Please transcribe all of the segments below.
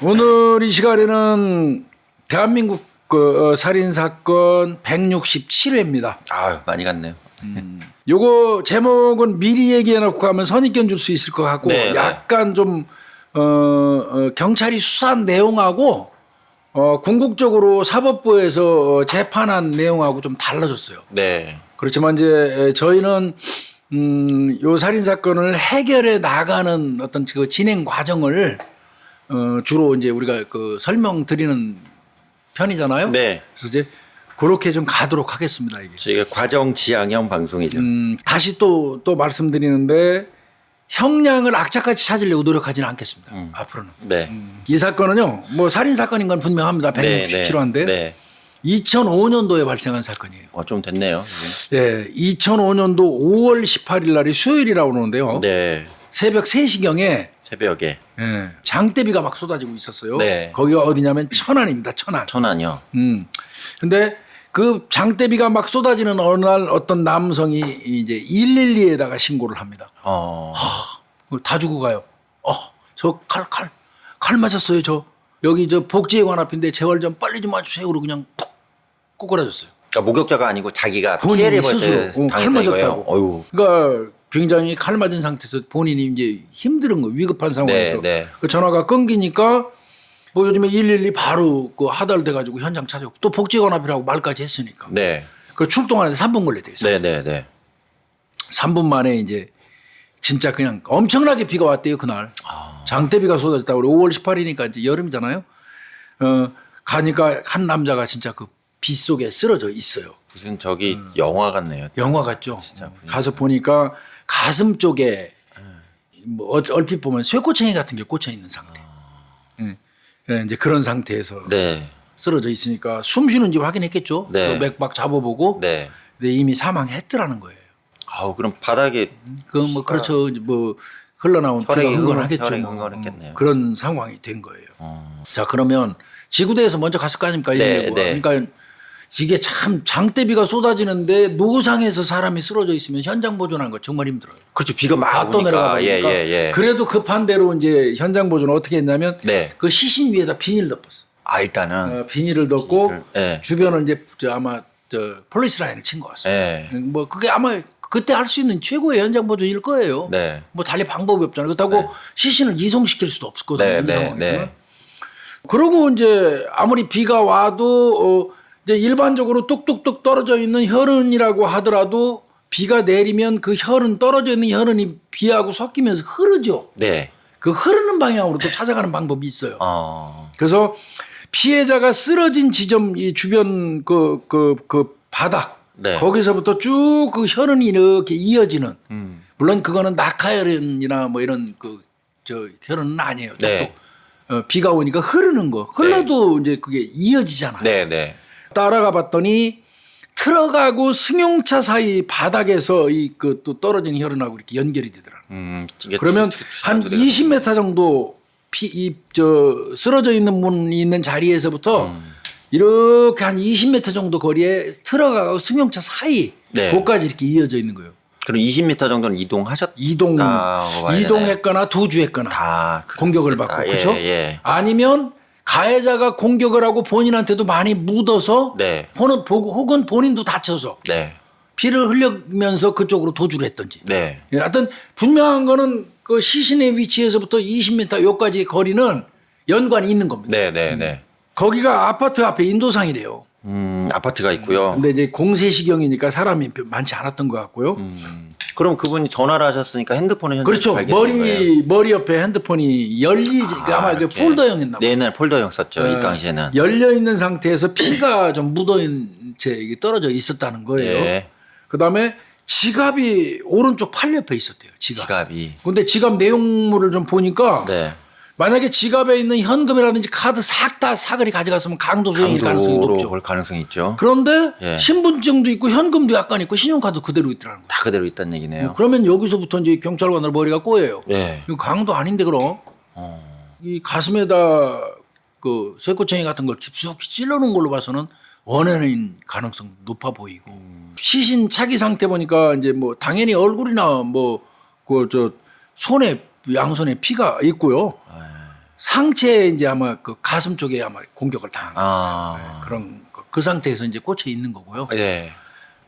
오늘 이 시간에는 대한민국 살인 사건 167회입니다. 아유, 많이 갔네요. 요거 제목은 미리 얘기해놓고 하면 선입견 줄 수 있을 것 같고 네, 약간 좀 경찰이 수사한 내용하고 궁극적으로 사법부에서 재판한 내용하고 좀 달라졌어요. 네. 그렇지만 이제 저희는 요 살인 사건을 해결해 나가는 어떤 그 진행 과정을 주로 이제 우리가 그 설명드리는 편이잖아요. 네. 그래서 이제 그렇게 좀 가도록 하겠습니다. 이게. 저희가 과정 지향형 방송이죠. 다시 또 말씀드리는데 형량을 악착같이 찾으려고 노력하지는 않겠습니다. 앞으로는. 네. 이 사건은요, 뭐 살인 사건인 건 분명합니다. 167호인데 네. 2005년도에 발생한 사건이에요. 좀 됐네요. 예, 2005년도 5월 18일 날이 수요일이라고 그러는데요. 네. 새벽 3시경에 새벽에. 예, 장대비가 막 쏟아지고 있었어요. 네. 거기가 어디냐면 천안입니다. 천안. 천안이요. 근데 그 장대비가 막 쏟아지는 어느 날 어떤 남성이 이제 112에다가 신고를 합니다. 다 죽어 가요. 저 칼 맞았어요. 저 여기 저 복지회관 앞인데 재활 좀 빨리 좀 와주세요. 그러고 그냥 푹 꼬꾸라졌어요. 그러니까 목격자가 아니고 자기가 본인이 피해를 볼 때 스스로 칼 당했다 이거예요. 맞았다고. 어휴. 그러니까 굉장히 칼 맞은 상태에서 본인이 이제 힘든 거 위급한 상황에서 네. 그 전화가 끊기니까 뭐 요즘에 112 바로 그 하달돼 가지고 현장 찾아오고 또 복지관 앞이라고 말까지 했으니까 네. 그 출동하는데 3분 걸렸대요. 네. 3분 만에 이제 진짜 그냥 엄청나게 비가 왔대요 그날. 장대비가 쏟아졌다고. 5월 18일이니까 이제 여름이잖아요. 가니까 한 남자가 진짜 그 비 속에 쓰러져 있어요. 무슨 저기 영화 같네요. 영화 같죠. 진짜 가서 보니까 가슴 쪽에 뭐 얼핏 보면 쇠꼬챙이 같은 게 꽂혀 있는 상태. 예, 이제 그런 상태에서 네. 쓰러져 있으니까 숨 쉬는지 확인했겠죠. 네. 또 맥박 잡아보고 네. 근데 이미 사망했더라는 거예요. 그럼 바닥에 그 뭐 그렇죠. 이제 뭐 흘러나온 피가 혈액이 흥건하겠죠. 혈액이 뭐. 흥건했겠네요. 그런 상황이 된 거예요. 자 그러면 지구대에서 먼저 갔을 거 아닙니까? 네. 그러니까 이게 참 장대비가 쏟아지는데 노상에서 사람이 쓰러져 있으면 현장 보존하는 거 정말 힘들어요. 그렇죠. 비가 막 다 떠내려가 오니까. 보니까 예. 그래도 급한 대로 이제 현장 보존을 어떻게 했냐면 네. 그 시신 위에다 비닐 덮었어. 일단은 비닐을 덮고 네. 주변을 이제 아마 폴리스 라인을 친 것 같습니다. 네. 뭐 그게 아마 그때 할 수 있는 최고의 현장 보존일 거예요. 네. 뭐 달리 방법이 없잖아요. 그렇다고 시신을 이송시킬 수도 없었거든요. 네, 이 네, 상황에서는. 네. 그러고 이제 아무리 비가 와도 이제 일반적으로 뚝뚝뚝 떨어져 있는 혈흔이라고 하더라도 비가 내리면 그 떨어져 있는 혈흔이 비하고 섞이면서 흐르죠. 네. 그 흐르는 방향으로 또 찾아가는 방법이 있어요. 그래서 피해자가 쓰러진 지점 이 주변 그 바닥 네. 거기서부터 쭉 그 혈흔이 이렇게 이어지는 물론 그거는 낙하혈흔이나 뭐 이런 혈흔은 아니에요. 네. 비가 오니까 흐르는 거 흘러도 이제 그게 이어지잖아요. 네. 따라가 봤더니 트럭하고 승용차 사이 바닥에서 또 떨어진 혈흔하고 이렇게 연결이 되더라고요. 그러면 한 20m 정도 쓰러져 있는 분이 있는 자리에서부터 이렇게 한 20m 정도 거리에 트럭하고 승용차 사이 네. 거기까지 이렇게 이어져 있는 거예요. 그럼 20m 정도는 이동했거나 도주했거나 다 공격을 받고 그렇죠? 예. 아니면 가해자가 공격을 하고 본인한테도 많이 묻어서 네. 혹은 본인도 다쳐서 네. 피를 흘리면서 그쪽으로 도주를 했던지. 네. 하여튼 분명한 거는 그 시신의 위치에서부터 20m 여기까지 거리는 연관이 있는 겁니다. 네. 거기가 아파트 앞에 인도상이래요. 아파트가 있고요. 근데 이제 공세시경이니까 사람이 많지 않았던 것 같고요. 그럼 그분이 전화를 하셨으니까 핸드폰을 그렇죠. 머리 옆에 핸드폰이 아마 그 이렇게. 폴더형이었나 봐요. 네, 폴더형 썼죠. 이 당시에는. 열려 있는 상태에서 피가 좀 묻어있는 채 떨어져 있었다는 거예요. 예. 그다음에 지갑이 오른쪽 팔 옆에 있었대요. 지갑이. 근데 지갑 내용물을 좀 보니까 네. 만약에 지갑에 있는 현금이라든지 카드 싹 다 사거리 가져갔으면 강도소행일 가능성이 강도로 높죠. 볼 가능성이 있죠. 그런데 예. 신분증도 있고 현금도 약간 있고 신용카드 그대로 있더라는 거예요. 다 그대로 있다는 얘기네요. 그러면 여기서부터 이제 경찰관들 머리가 꼬여요. 네. 이거 강도 아닌데 그럼 이 가슴에다 그 쇠꼬챙이 같은 걸 깊숙이 찔러놓은 걸로 봐서는 원한인 가능성 높아 보이고 시신 차기 상태 보니까 이제 뭐 당연히 얼굴이나 뭐 그 손에 양손에 피가 있고요. 상체에 이제 아마 그 가슴 쪽에 아마 공격을 당한 거예요. 아. 그런 그 상태에서 이제 꽂혀 있는 거고요. 예.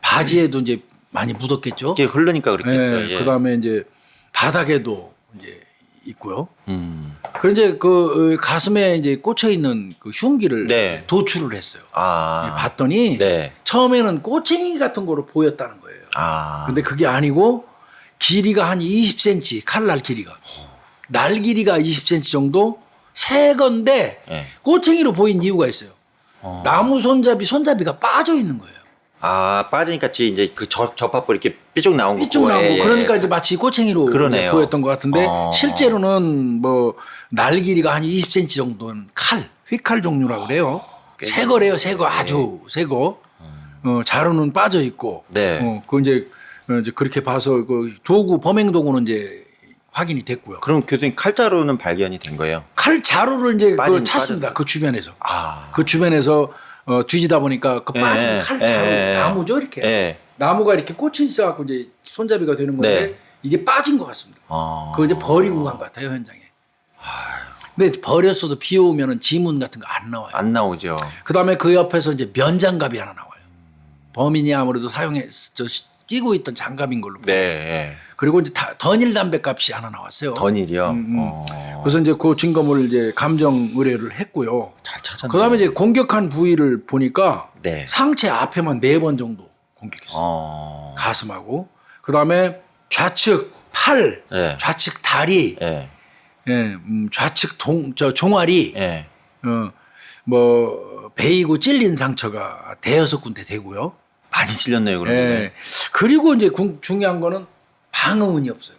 바지에도 이제 많이 묻었겠죠. 이게 흐르니까 그렇겠죠. 예. 그다음에 이제 바닥에도 이제 있고요. 그런 이제 그 가슴에 이제 꽂혀 있는 그 흉기를 네. 도출을 했어요. 아. 봤더니 네. 처음에는 꼬챙이 같은 거로 보였다는 거예요. 아. 근데 그게 아니고 길이가 한 20cm, 칼날 길이가. 날 길이가 20cm 정도 새 건데 예. 꼬챙이로 보인 이유가 있어요. 나무 손잡이가 빠져 있는 거예요. 아, 빠지니까 이제 그 접합부 이렇게 삐쭉 나온 거. 삐쭉 나온 거. 예, 예. 그러니까 이제 마치 꼬챙이로 그러네요. 보였던 것 같은데 실제로는 뭐 날 길이가 한 20cm 정도는 휘칼 종류라고 그래요. 새 거래요. 새 거 아주 새 거. 자루는 빠져 있고. 네. 그 이제 그렇게 봐서 그 도구 범행 도구는 이제 확인이 됐고요. 그럼 교수님 칼자루는 발견이 된 거예요? 칼 자루를 이제 빠진, 찾습니다. 빠진. 그 주변에서. 아. 그 주변에서 뒤지다 보니까 그 빠진 예, 칼 자루 예, 나무죠 이렇게. 예. 나무가 이렇게 꽂혀 있어갖고 이제 손잡이가 되는 건데 네. 이게 빠진 것 같습니다. 아. 그거 이제 버리고 간 것 같아요 현장에. 근데 버렸어도 비 오면은 지문 같은 거 안 나와요. 안 나오죠. 그다음에 그 옆에서 이제 면장갑이 하나 나와요. 범인이 아무래도 끼고 있던 장갑인 걸로. 네. 예. 그리고 이제 던일 담배 값이 하나 나왔어요. 던일이요. 그래서 이제 그 증거물 이제 감정 의뢰를 했고요. 잘 찾았네. 그다음에 이제 공격한 부위를 보니까 네. 상체 앞에만 4번 정도 공격했어요. 가슴하고. 그다음에 좌측 팔, 네. 좌측 다리, 예. 좌측 종아리, 예. 뭐 베이고 찔린 상처가 대여섯 군데 되고요. 많이 찔렸네요, 그러면. 예. 그리고 이제 중요한 거는 방어운이 없어요.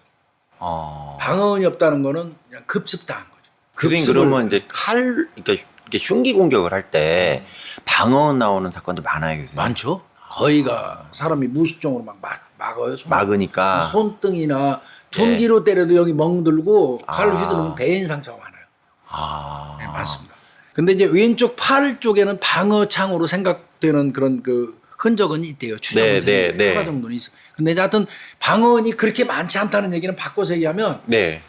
방어운이 없다는 거는 그냥 급습당한 거죠. 교수님 그러면 이제 그러니까 이렇게 흉기 공격을 할 때 방어원 나오는 사건도 많아요, 교수님. 많죠. 거의가 사람이 무식종으로 막아요. 막으니까. 손등이나 둔기로 때려도 여기 멍들고 칼로 휘두르면 배인 상처가 많아요. 네, 많습니다. 근데 이제 왼쪽 팔 쪽에는 방어창으로 생각되는 그런 그 흔적은 있대요. 추정은 되는데 하나 정도는 있어. 근데 이제 하여튼 방어원이 그렇게 많지 않다는 얘기는 바꿔서 얘기하면 네.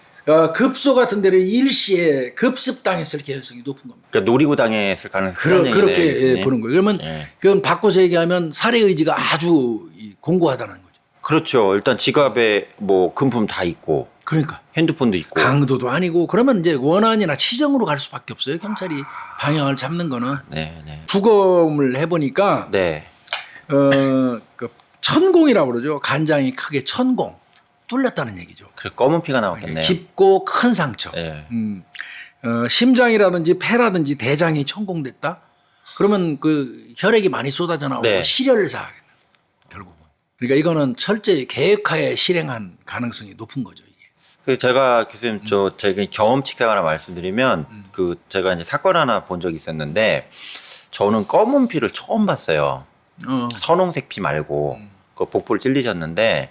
급소 같은 데를 일시에 급습당했을 개연성이 높은 겁니다. 그러니까 노리고 당했을 가능성이 그렇게 보는 거예요. 그러면 예. 그건 바꿔서 얘기하면 살해 의지가 아주 공고하다는 거죠. 그렇죠. 일단 지갑에 뭐 금품 다 있고 그러니까 핸드폰도 있고 강도도 아니고 그러면 이제 원한이나 치정으로 갈 수밖에 없어요. 경찰이 방향을 잡는 거는. 네, 네. 부검을 해보니까 네. 그 천공이라고 그러죠. 간장이 크게 천공 뚫렸다는 얘기죠. 그 검은 피가 나왔겠네요. 깊고 큰 상처. 네. 심장이라든지 폐라든지 대장이 천공됐다. 그러면 그 혈액이 많이 쏟아져 나오고 네. 실혈사하겠다. 결국은. 그러니까 이거는 철저히 계획하에 실행한 가능성이 높은 거죠. 이게. 그 제가 교수님 제가 경험칙상 하나 말씀드리면 그 제가 이제 사건 하나 본 적이 있었는데 저는 검은 피를 처음 봤어요. 선홍색 피 말고 그 복부를 찔리셨는데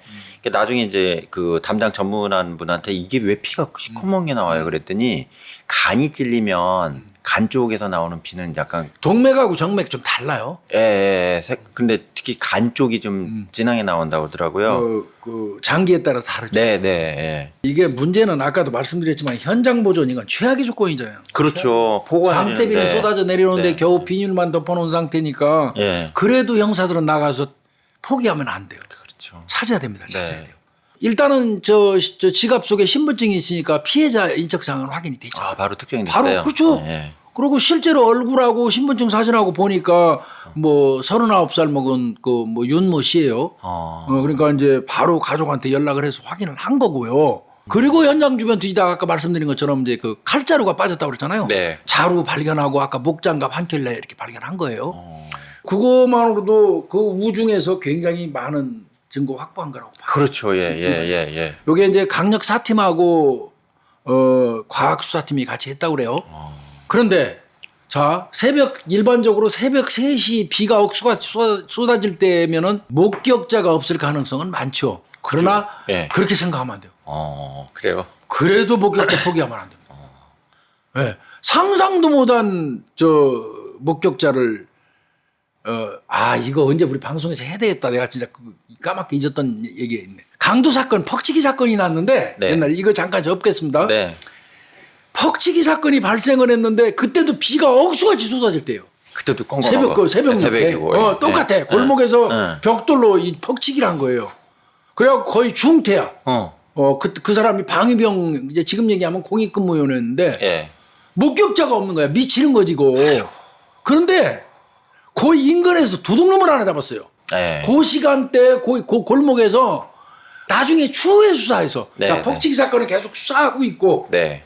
나중에 이제 그 담당 전문한 분한테 이게 왜 피가 시커멓게 나와요 그랬더니 간이 찔리면 간 쪽에서 나오는 피는 약간 동맥하고 정맥 좀 달라요. 근데 특히 간 쪽이 좀 진하게 나온다고 하더라고요. 그 장기에 따라 다르죠. 네. 이게 문제는 아까도 말씀드렸지만 현장 보존 이건 최악의 조건이잖아요. 그렇죠. 보고가 장대비는 쏟아져 내려오는데 네. 겨우 비닐만 덮어놓은 상태니까 예. 그래도 형사들은 나가서 포기하면 안 돼요. 그렇죠. 찾아야 됩니다. 찾아야 네. 돼요. 일단은 저 지갑 속에 신분증이 있으니까 피해자 인적사항은 확인이 되죠. 바로 특정이 됐어요. 바로 그렇죠. 네. 그리고 실제로 얼굴하고 신분증 사진하고 보니까 뭐 39살 먹은 그 뭐 윤모 씨예요. 그러니까 이제 바로 가족한테 연락을 해서 확인을 한 거고요. 그리고 현장 주변 뒤지다가 아까 말씀드린 것처럼 이제 그 칼자루가 빠졌다고 그랬잖아요. 네. 자루 발견하고 아까 목장갑 한 켤레 이렇게 발견한 거예요. 그것만으로도 그 우중에서 굉장히 많은 증거 확보한 거라고 봐요. 그렇죠. 예. 요게 이제 강력 사팀하고 과학 수사팀이 같이 했다고 그래요. 그런데 자, 일반적으로 새벽 3시 비가 억수가 쏟아질 때면은 목격자가 없을 가능성은 많죠. 그러나 예. 그렇게 생각하면 안 돼요. 그래요. 그래도 목격자 포기하면 안 됩니다. 네. 상상도 못한 목격자를 이거 언제 우리 방송에서 해야 되겠다. 내가 진짜 까맣게 잊었던 얘기가 있네. 강도 사건, 퍽치기 사건이 났는데 네. 옛날에 이거 잠깐 접겠습니다. 네. 퍽치기 사건이 발생을 했는데 그때도 비가 억수같이 쏟아질 때예요. 그때도 껌껌하고 새벽 늦게. 새벽이고. 똑같아. 네. 골목에서 네. 벽돌로 이 퍽치기를 한 거예요. 그래갖고 거의 중태야. 그 사람이 방위병 이제 지금 얘기하면 공익근무원이었는데 예. 목격자가 없는 거야. 미치는 거지 이거. 그런데 그 인근에서 도둑놈을 하나 잡았어요. 예. 그 시간대 그 골목에서 나중에 추후에 수사해서 네, 자 퍽치기 사건을 계속 수사하고 있고 네.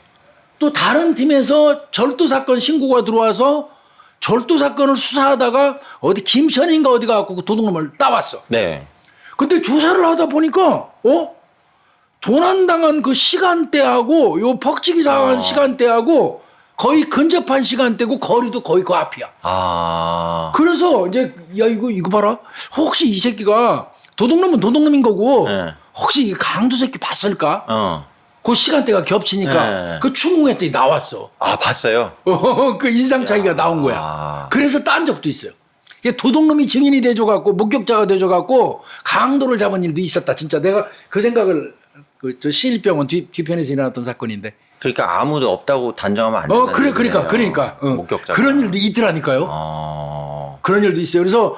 또 다른 팀에서 절도 사건 신고가 들어와서 절도 사건을 수사하다가 어디 김천인가 어디 가갖고 그 도둑놈을 따왔어. 네. 근데 조사를 하다 보니까 도난당한 그 시간대하고 요 퍽치기 당한 시간대하고 거의 근접한 시간대고 거리도 거의 그 앞이야. 그래서 이제 야 이거 봐라. 혹시 이 새끼가 도둑놈은 도둑놈인 거고 네. 혹시 이 강도 새끼 봤을까? 그 시간대가 겹치니까 네. 그 추궁했더니 나왔어. 봤어요. 그 인상차이가 나온 거야. 그래서 딴 적도 있어요. 이게 도둑놈이 증인이 돼줘갖고 목격자가 돼줘갖고 강도를 잡은 일도 있었다. 진짜 내가 그 생각을 저 시일병원 뒤편에서 일어났던 사건인데. 그러니까 아무도 없다고 단정하면 안 된다. 그러니까 목격자. 그런 일도 있더라니까요. 그런 일도 있어요. 그래서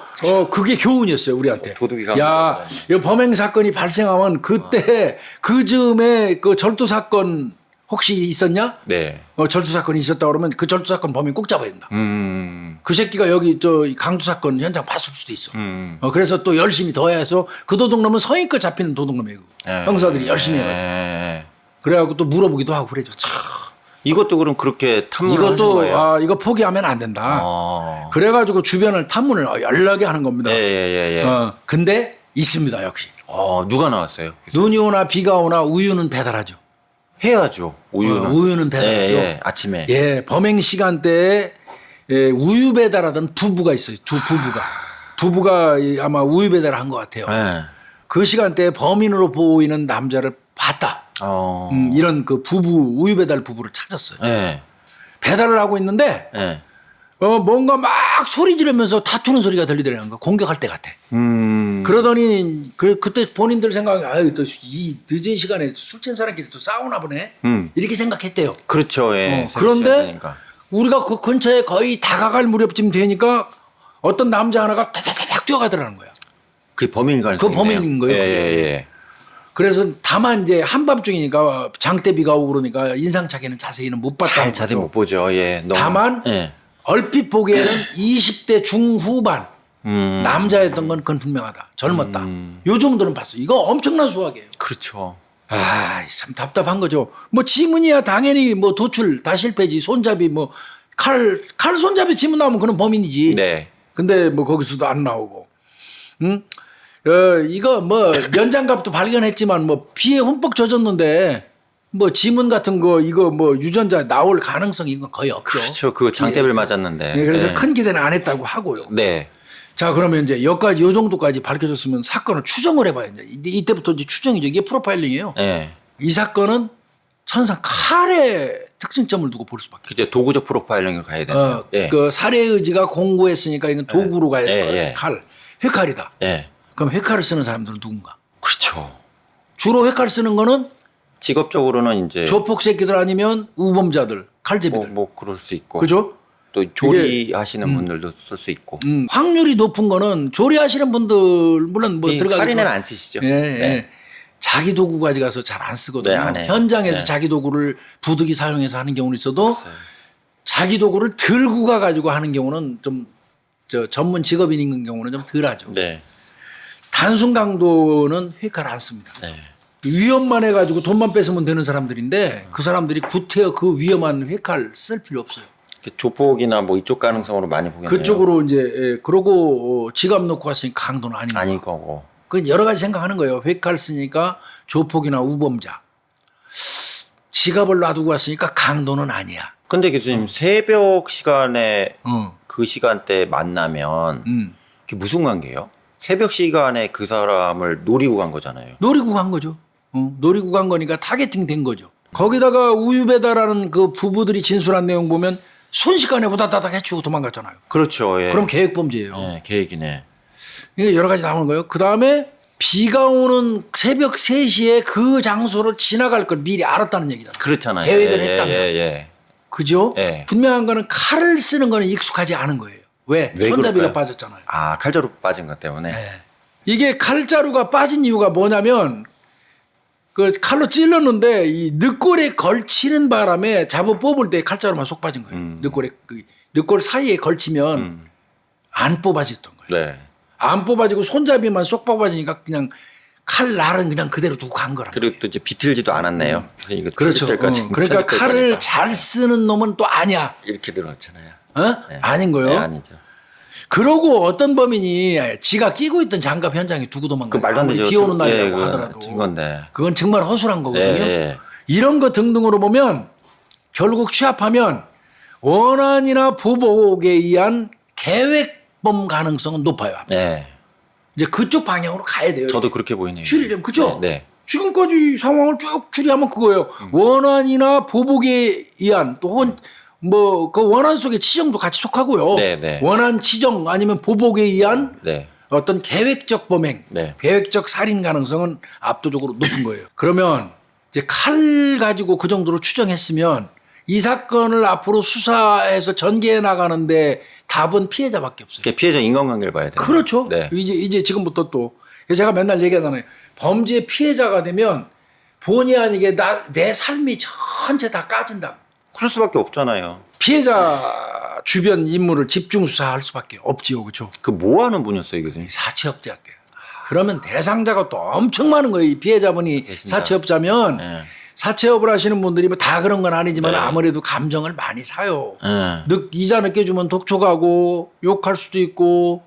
그게 교훈이었어요 우리한테. 도둑이 야, 이 범행 사건이 발생하면 그때 그 즈음에 그 절도 사건 혹시 있었냐? 네. 절도 사건이 있었다 그러면 그 절도 사건 범인 꼭 잡아야 된다. 그 새끼가 여기 이 강도 사건 현장 봤을 수도 있어. 그래서 또 열심히 더 해서 그 도둑놈은 성의껏 잡히는 도둑놈이고 형사들이 열심히 해가지고. 그래갖고 또 물어보기도 하고 그래죠. 이것도 그럼 그렇게 탐문을 하신 거예요? 이거 포기하면 안 된다. 그래가지고 주변을 탐문을 연락이 하는 겁니다. 예. 근데 있습니다 역시. 누가 나왔어요? 눈이 오나 비가 오나 우유는 배달하죠. 해야죠. 우유는 배달하죠. 예, 아침에. 예, 범행 시간대에 우유 배달하던 부부가 있어요. 두 부부가 아마 우유 배달을 한 것 같아요. 네. 그 시간대에 범인으로 보이는 남자를 봤다. 이런 그 우유 배달 부부를 찾았어요. 네. 배달을 하고 있는데 네. 뭔가 막 소리 지르면서 다투는 소리가 들리더라는 거. 공격할 때 같아. 그러더니 그때 본인들 생각에 아유 또 이 늦은 시간에 술 취한 사람끼리 또 싸우나 보네. 이렇게 생각했대요. 그렇죠. 예. 그런데 우리가 그 근처에 거의 다가갈 무렵쯤 되니까 어떤 남자 하나가 다다닥 뛰어가더라는 거야. 그 범인인 거예요. 그 범인인 거예요. 예. 그래서 다만 이제 한밤중이니까 장대비가 오고 그러니까 인상착의는 자세히는 못 봤다는 자세히 거죠. 못 보죠. 예. 다만 얼핏 보기에는 20대 중후반 남자였던 건 그건 분명하다. 젊었다. 요 정도는 봤어. 이거 엄청난 수학이에요. 그렇죠. 참 답답한 거죠. 뭐 지문이야 당연히 뭐 도출 다 실패지. 손잡이 뭐 칼 손잡이 지문 나오면 그건 범인이지. 네. 근데 뭐 거기서도 안 나오고. 이거 뭐 면장갑도 발견했지만 뭐 비에 흠뻑 젖었는데 뭐 지문 같은 거 이거 뭐 유전자 나올 가능성이 이건 거의 없죠. 그렇죠. 그거 장대를 맞았는데. 네, 그래서 큰 기대는 안 했다고 하고요. 네. 자 그러면 이제 여기까지 요 정도까지 밝혀졌으면 사건을 추정을 해봐야 이제 이때부터 이제 추정이죠. 이게 프로파일링이에요. 네. 이 사건은 천상 칼의 특징점을 두고 볼 수밖에. 이제 도구적 프로파일링을 가야 되나요? 그 살해 의지가 공고했으니까 이건 도구로 가야 돼요. 칼, 회칼이다. 그럼 회칼을 쓰는 사람들은 누군가? 그렇죠. 주로 회칼 쓰는 거는 직업적으로는 이제 조폭 새끼들 아니면 우범자들, 칼제비들. 뭐 그럴 수 있고. 그죠? 또 조리하시는 분들도 쓸 수 있고. 확률이 높은 거는 조리하시는 분들 물론 뭐 들어가겠지만 살인은 안 쓰시죠. 예. 자기 도구 가져가서 잘 안 쓰거든요. 네, 안 해요. 현장에서 자기 도구를 부득이 사용해서 하는 경우는 있어도 자기 도구를 들고 가가지고 하는 경우는 좀 전문 직업인인 경우는 좀 덜하죠. 네. 단순 강도는 회칼 안 씁니다. 네. 위험만 해가지고 돈만 뺏으면 되는 사람들인데 그 사람들이 구태여 그 위험한 회칼 쓸 필요 없어요. 조폭이나 뭐 이쪽 가능성으로 많이 보겠네요. 그쪽으로 이제 그러고 지갑 놓고 갔으니까 강도는 아닌 거고. 그 여러 가지 생각하는 거예요. 회칼 쓰니까 조폭이나 우범자. 지갑을 놔두고 왔으니까 강도는 아니야. 근데 교수님 새벽 시간에 그 시간대 만나면 그게 무슨 관계예요? 새벽 시간에 그 사람을 노리고 간 거잖아요. 노리고 간 거죠. 노리고 간 거니까 타겟팅 된 거죠. 거기다가 우유 배달하는 그 부부들이 진술한 내용 보면 순식간에 우다다닥 해치우고 도망갔잖아요. 그렇죠. 예. 그럼 계획 범죄예요. 예, 계획이네. 이게 여러 가지 나오는 거예요. 그 다음에 비가 오는 새벽 3시에 그 장소를 지나갈 걸 미리 알았다는 얘기잖아. 그렇잖아요. 계획을 예, 했다면. 예. 그죠? 예. 분명한 거는 칼을 쓰는 거는 익숙하지 않은 거예요. 왜? 손잡이가 그럴까요? 빠졌잖아요. 아, 칼자루 빠진 것 때문에. 네. 이게 칼자루가 빠진 이유가 뭐냐면 그 칼로 찔렀는데 이 늑골에 걸치는 바람에 잡아 뽑을 때 칼자루만 쏙 빠진 거예요. 늑골에 그 늑골 사이에 걸치면 안 뽑아졌던 거예요. 네. 안 뽑아지고 손잡이만 쏙 뽑아지니까 그냥 칼 날은 그냥 그대로 두고 간 거란 말이에요. 그리고 또 이제 비틀지도 않았네요. 이거 그렇죠. 편집될 그러니까 칼을 거니까. 잘 쓰는 놈은 또 아니야. 이렇게 들어왔잖아요. 네. 아닌 거예요. 네, 아니죠. 그러고 어떤 범인이 지가 끼고 있던 장갑 현장에 두고 그 도망가요. 말도 안 되죠. 비 오는 날이라고 예, 그건 하더라도. 증거인데. 그건 정말 허술한 거거든요. 예. 이런 거 등등으로 보면 결국 취합하면 원한이나 보복에 의한 계획범 가능성은 높아요. 네. 이제 그쪽 방향으로 가야 돼요. 저도 그렇게 보이네요. 추리하면 그죠? 네. 지금까지 상황을 쭉 추리하면 그거예요. 원한이나 보복에 의한 또 혹은 뭐 그 원한 속에 치정도 같이 속하고요. 네. 원한 치정 아니면 보복에 의한 네. 어떤 계획적 범행, 네. 계획적 살인 가능성은 압도적으로 높은 거예요. 그러면 이제 칼 가지고 그 정도로 추정했으면 이 사건을 앞으로 수사해서 전개해 나가는데 답은 피해자밖에 없어요. 그게 피해자 인간관계를 봐야 돼요. 그렇죠. 네. 이제 지금부터 또 제가 맨날 얘기하잖아요. 범죄 피해자가 되면 본의 아니게 내 삶이 전체 다 까진다. 그럴 수밖에 없잖아요. 피해자 주변 인물을 집중 수사할 수밖에 없지요, 그렇죠? 그 뭐 하는 분이었어요, 이게? 사채업자할게요. 그러면 대상자가 또 엄청 많은 거예요. 이 피해자분이 계신다. 사채업자면 네. 사채업을 하시는 분들이 뭐 다 그런 건 아니지만 네. 아무래도 감정을 많이 사요. 네. 이자 늦게 주면 독촉 가고 욕할 수도 있고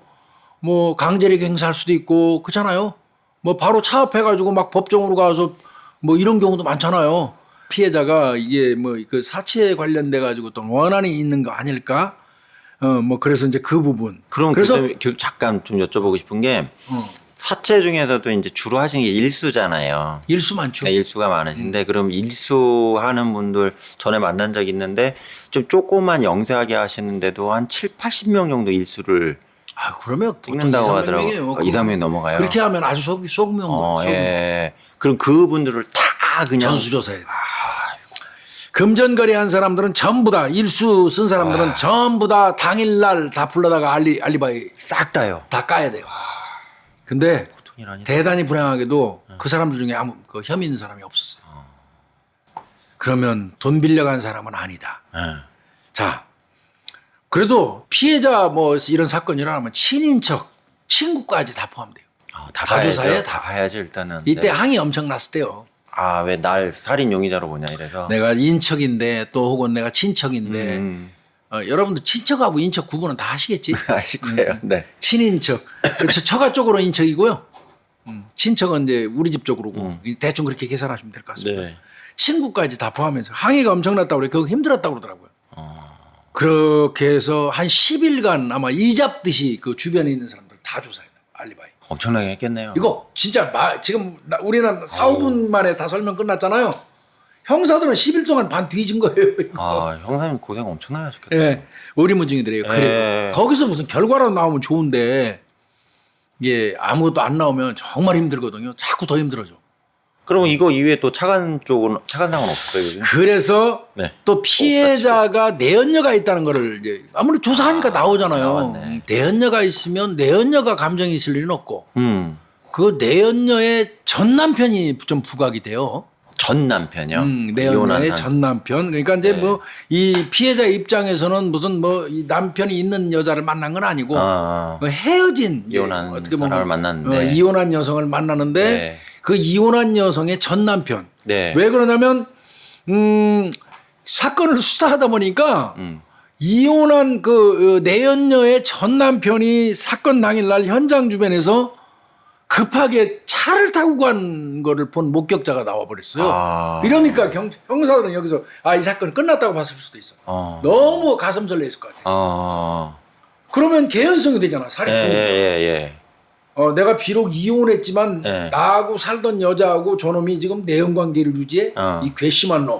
뭐 강제력 행사할 수도 있고 그렇잖아요. 뭐 바로 차업해가지고 막 법정으로 가서 뭐 이런 경우도 많잖아요. 피해자가 이게 뭐 그 사채에 관련돼 가지고 또 원한이 있는 거 아닐까? 뭐 그래서 이제 그 부분. 그럼 그래서 교수님 잠깐 좀 여쭤보고 싶은 게 사채 중에서도 이제 주로 하신 게 일수잖아요. 일수 많죠. 네, 일수가 많으신데 그럼 일수하는 분들 전에 만난 적 있는데 좀 조그만 영세하게 하시는데도 한 7, 80명 정도 일수를 아 그러면 보통 찍는다고 2, 300 하더라고요. 명이에요. 2, 3명 넘어가요. 그렇게 하면 아주 속으면 예. 그럼 그분들을 다 그냥 전수조사해. 금전거래한 사람들은 전부 다 일수 쓴 사람들은 전부 다 당일날 다 불러다가 알리바이 싹 다요. 다 까야 돼요. 근데 보통 일 아니다. 대단히 불행하게도 그 사람들 중에 아무 그 혐의 있는 사람이 없었어요. 그러면 돈 빌려간 사람은 아니다. 네. 자, 그래도 피해자 뭐 이런 사건이 일어나면 친인척, 친구까지 다 포함돼요. 다 다 조사해요, 봐야죠. 다. 다 봐야죠 일단은. 이때 네. 항의 엄청 났을 때요. 아, 왜 날 살인 용의자로 보냐 이래서. 내가 인척인데 또 혹은 내가 친척인데 여러분들 친척하고 인척 구분은 다 하시겠지? 아실 거예요. 네. 친인척. 처가 쪽으로 인척이고요. 친척은 이제 우리 집 쪽으로고 대충 그렇게 계산하시면 될 것 같습니다. 네. 친구까지 다 포함해서 항의가 엄청났다고 그래요. 그거 힘들었다고 그러더라고요. 그렇게 해서 한 10일간 아마 이 잡듯이 그 주변에 있는 사람들 다 조사해요. 알리바이. 엄청나게 했겠네요. 이거 진짜 지금 우리는 4, 5분 만에 다 설명 끝났잖아요. 형사들은 10일 동안 반 뒤진 거예요. 이거. 아, 형사님 고생 엄청나게 하셨겠다. 예. 오리무중이들이에요. 그래도 예. 거기서 무슨 결과라도 나오면 좋은데 이게 아무것도 안 나오면 정말 힘들거든요. 자꾸 더 힘들어져. 그러면 이거 이외에 또 차관상은 없어요, 요즘? 그래서 네. 또 피해자가 내연녀가 있다는 거를 이제 아무래도 조사하니까 나오잖아요. 나왔네. 내연녀가 있으면 내연녀가 감정이 있을 일은 없고 그 내연녀의 전 남편이 좀 부각이 돼요. 전 남편이요. 내연녀의 전 남편. 그러니까 이제 네. 뭐 이 피해자 입장에서는 무슨 뭐 이 남편이 있는 여자를 만난 건 아니고 뭐 헤어진 이혼한 어떻게 사람을 만났는데. 이혼한 여성을 만나는데 네. 그 이혼한 여성의 전 남편. 네. 왜 그러냐면 사건을 수사하다 보니까 이혼한 그 내연녀의 전 남편이 사건 당일날 현장 주변에서 급하게 차를 타고 간 거를 본 목격자가 나와버렸어요. 아. 이러니까 형사들은 여기서 이 사건 끝났다고 봤을 수도 있어. 너무 가슴 설레있을 것 같아. 그러면 개연성이 되잖아. 살인 동기. 예. 내가 비록 이혼했지만 네. 나하고 살던 여자하고 저놈이 지금 내연관계를 유지해? 이 괘씸한 놈.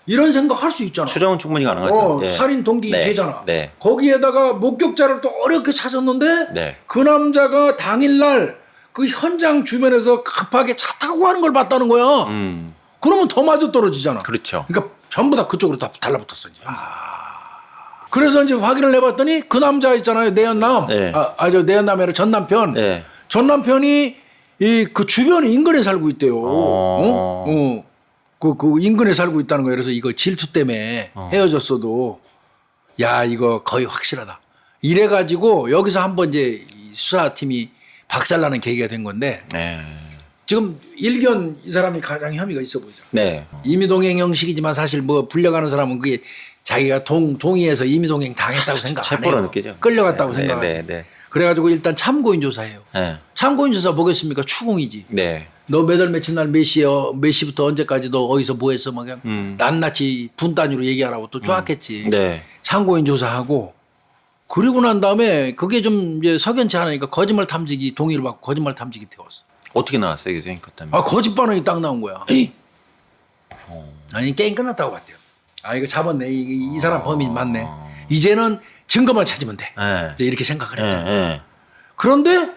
이런 생각 할 수 있잖아. 추정은 충분히 가능하죠. 예. 살인 동기 네. 되잖아. 네. 거기에다가 목격자를 또 어렵게 찾았는데 네. 그 남자가 당일날 그 현장 주변에서 급하게 차 타고 가는 걸 봤다는 거야. 그러면 더 맞아 떨어지잖아. 그렇죠. 그러니까 전부 다 그쪽으로 다 달라붙었어. 이제. 그래서 이제 확인을 해봤더니 그 남자 있잖아요. 내연남. 네. 저 내연남이 아니라 전 남편. 네. 전 남편이 그 주변 인근에 살고 있대요. 그 인근에 살고 있다는 거예요. 그래서 이거 질투 때문에 헤어졌어도 야 이거 거의 확실하다. 이래가지고 여기서 한번 이제 이 수사팀이 박살나는 계기가 된 건데 네. 지금 일견 이 사람이 가장 혐의가 있어 보이죠. 네. 임의동행 형식이지만 사실 뭐 불려가는 사람은 그게 자기가 동의해서 임의동행 당했다고 생각 안 체포로 해요. 느끼죠. 끌려갔다고 네, 생각하죠. 네, 네. 그래가지고 일단 참고인 조사해요. 네. 참고인 조사 뭐겠습니까? 추궁이지. 네. 너 몇 월 며칠 날 몇 시부터 언제까지 너 어디서 뭐 했어? 막 그냥 낱낱이 분 단위로 얘기하라고 또 쪼았겠지. 네. 참고인 조사하고 그리고 난 다음에 그게 좀 이제 석연치 않으니까 거짓말 탐지기 동의를 받고 거짓말 탐지기 태웠어. 어떻게 나왔어요, 교수님? 그렇다면? 거짓 반응이 딱 나온 거야. 에이. 아니 게임 끝났다고 봤대요. 이거 잡았네. 이 사람 범인 맞네. 이제는 증거만 찾으면 돼. 네. 이제 이렇게 생각을 했대요. 네. 그런데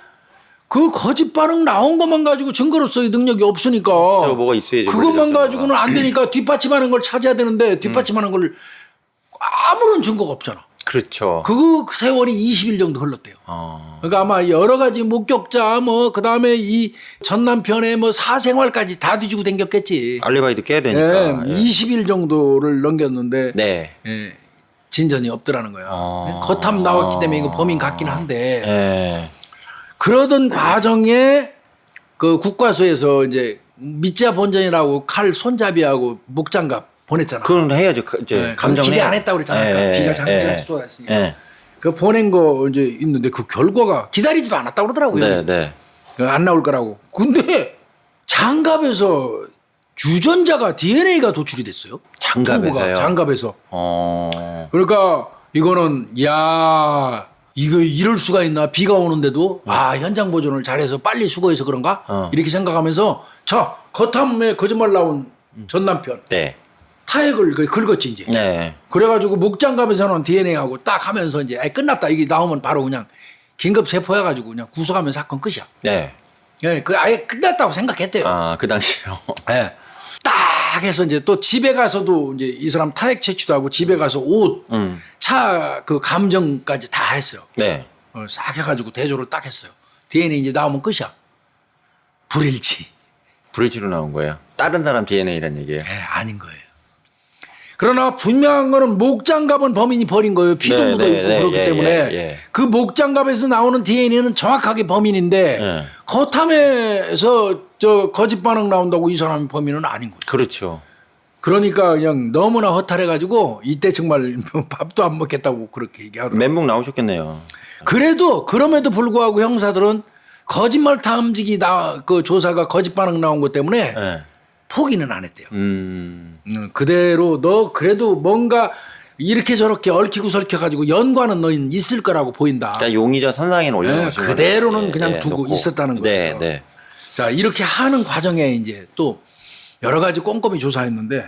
그 거짓 반응 나온 것만 가지고 증거로서의 능력이 없으니까 저 뭐가 있어야지. 그것만 가지고는 안 되니까 뒷받침하는 걸 찾아야 되는데 뒷받침하는 걸 아무런 증거가 없잖아. 그렇죠. 그 세월이 20일 정도 흘렀대요. 그러니까 아마 여러 가지 목격자 뭐 그다음에 이 전 남편의 뭐 사생활까지 다 뒤지고 댕겼겠지. 알리바이도 깨야 되니까. 예, 20일 정도를 넘겼는데 네. 예, 진전이 없더라는 거야. 거탐 나왔기 때문에 이거 범인 같긴 한데 네. 그러던 과정에 그 국과수에서 이제 밑자 본전이라고 칼 손잡이하고 목장갑 보냈잖아. 그건 해야죠. 이제 네, 감정을 기대 해야 안 했다고 그랬잖아. 예, 그러니까 예, 비가 장대같이 예. 쏟았으니까. 예. 그 보낸 거 이제 있는데 그 결과가 기다리지도 않았다고 그러더라고요. 네, 네. 안 나올 거라고. 근데 장갑에서 유전자가 DNA가 도출이 됐어요. 장갑에서요? 튜브가 장갑에서. 그러니까 이거는 야 이거 이럴 수가 있나 비가 오는데도 현장 보존을 잘해서 빨리 수거해서 그런가 이렇게 생각하면서 자 거탐에 거짓말 나온 전 남편 네. 타액을 긁었지 이제. 네. 그래가지고 목장갑에서는 DNA하고 딱 하면서 이제 끝났다 이게 나오면 바로 그냥 긴급 체포해가지고 그냥 구속하면 사건 끝이야. 네. 예, 그 아예 끝났다고 생각했대요. 그 당시요. 예. 딱 해서 이제 또 집에 가서도 이제 이 사람 타액 채취도 하고 집에 가서 옷, 차 그 감정까지 다 했어요. 네. 싹 해가지고 대조를 딱 했어요. DNA 이제 나오면 끝이야. 불일치. 불일치로 나온 거예요. 다른 사람 DNA란 얘기예요. 아닌 거예요. 그러나 분명한 거는 목장갑은 범인이 버린 거예요. 피도 묻어 있고 그렇기 때문에 그 목장갑에서 나오는 DNA는 정확하게 범인인데 거탐에서 저 거짓 반응 나온다고 이 사람이 범인은 아닌 거죠. 그렇죠. 그러니까 그냥 너무나 허탈해가지고 이때 정말 밥도 안 먹겠다고 그렇게 얘기하더라고요. 멘붕 나오셨겠네요. 그래도 그럼에도 불구하고 형사들은 거짓말 탐지기 그 조사가 거짓 반응 나온 것 때문에 포기는 안 했대요. 그대로 너 그래도 뭔가 이렇게 저렇게 얽히고 설켜가지고 연관은 너는 있을 거라고 보인다. 용의자 선상에는 올려놓으신 그대로는 그냥 두고 있었다는 거예요. 네. 자 이렇게 하는 과정에 이제 또 여러 가지 꼼꼼히 조사했는데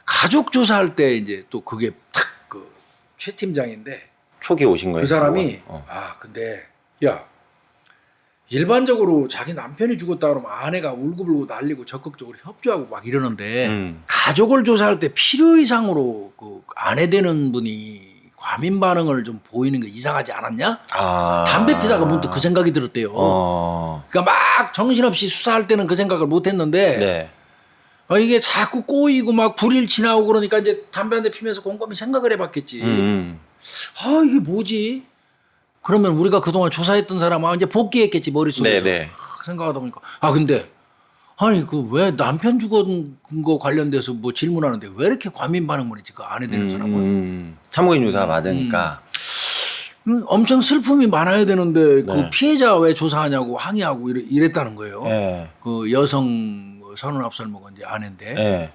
가족 조사할 때 이제 또 그게 탁 그 최 팀장인데 초기 오신 거예요. 그 사람이 근데 야 일반적으로 자기 남편이 죽었다 그러면 아내가 울고불고 난리고 적극적으로 협조하고 막 이러는데 가족을 조사할 때 필요 이상으로 그 아내 되는 분이 과민 반응을 좀 보이는 게 이상하지 않았냐? 담배 피다가 문득 그 생각이 들었대요. 그러니까 막 정신없이 수사할 때는 그 생각을 못 했는데 이게 자꾸 꼬이고 막 불일치 나오고 그러니까 이제 담배 한 대 피면서 곰곰이 생각을 해봤겠지. 이게 뭐지? 그러면 우리가 그동안 조사했던 사람은 이제 복귀했겠지 머릿속에서 생각하다 보니까 근데 그 왜 남편 죽은 거 관련돼서 뭐 질문하는데 왜 이렇게 과민 반응을 했지 그 아내 되는 사람은 참고인 조사 받으니까 엄청 슬픔이 많아야 되는데 그 피해자 왜 조사하냐고 항의하고 이랬다는 거예요. 그 여성 선운압설 먹은 이제 아내인데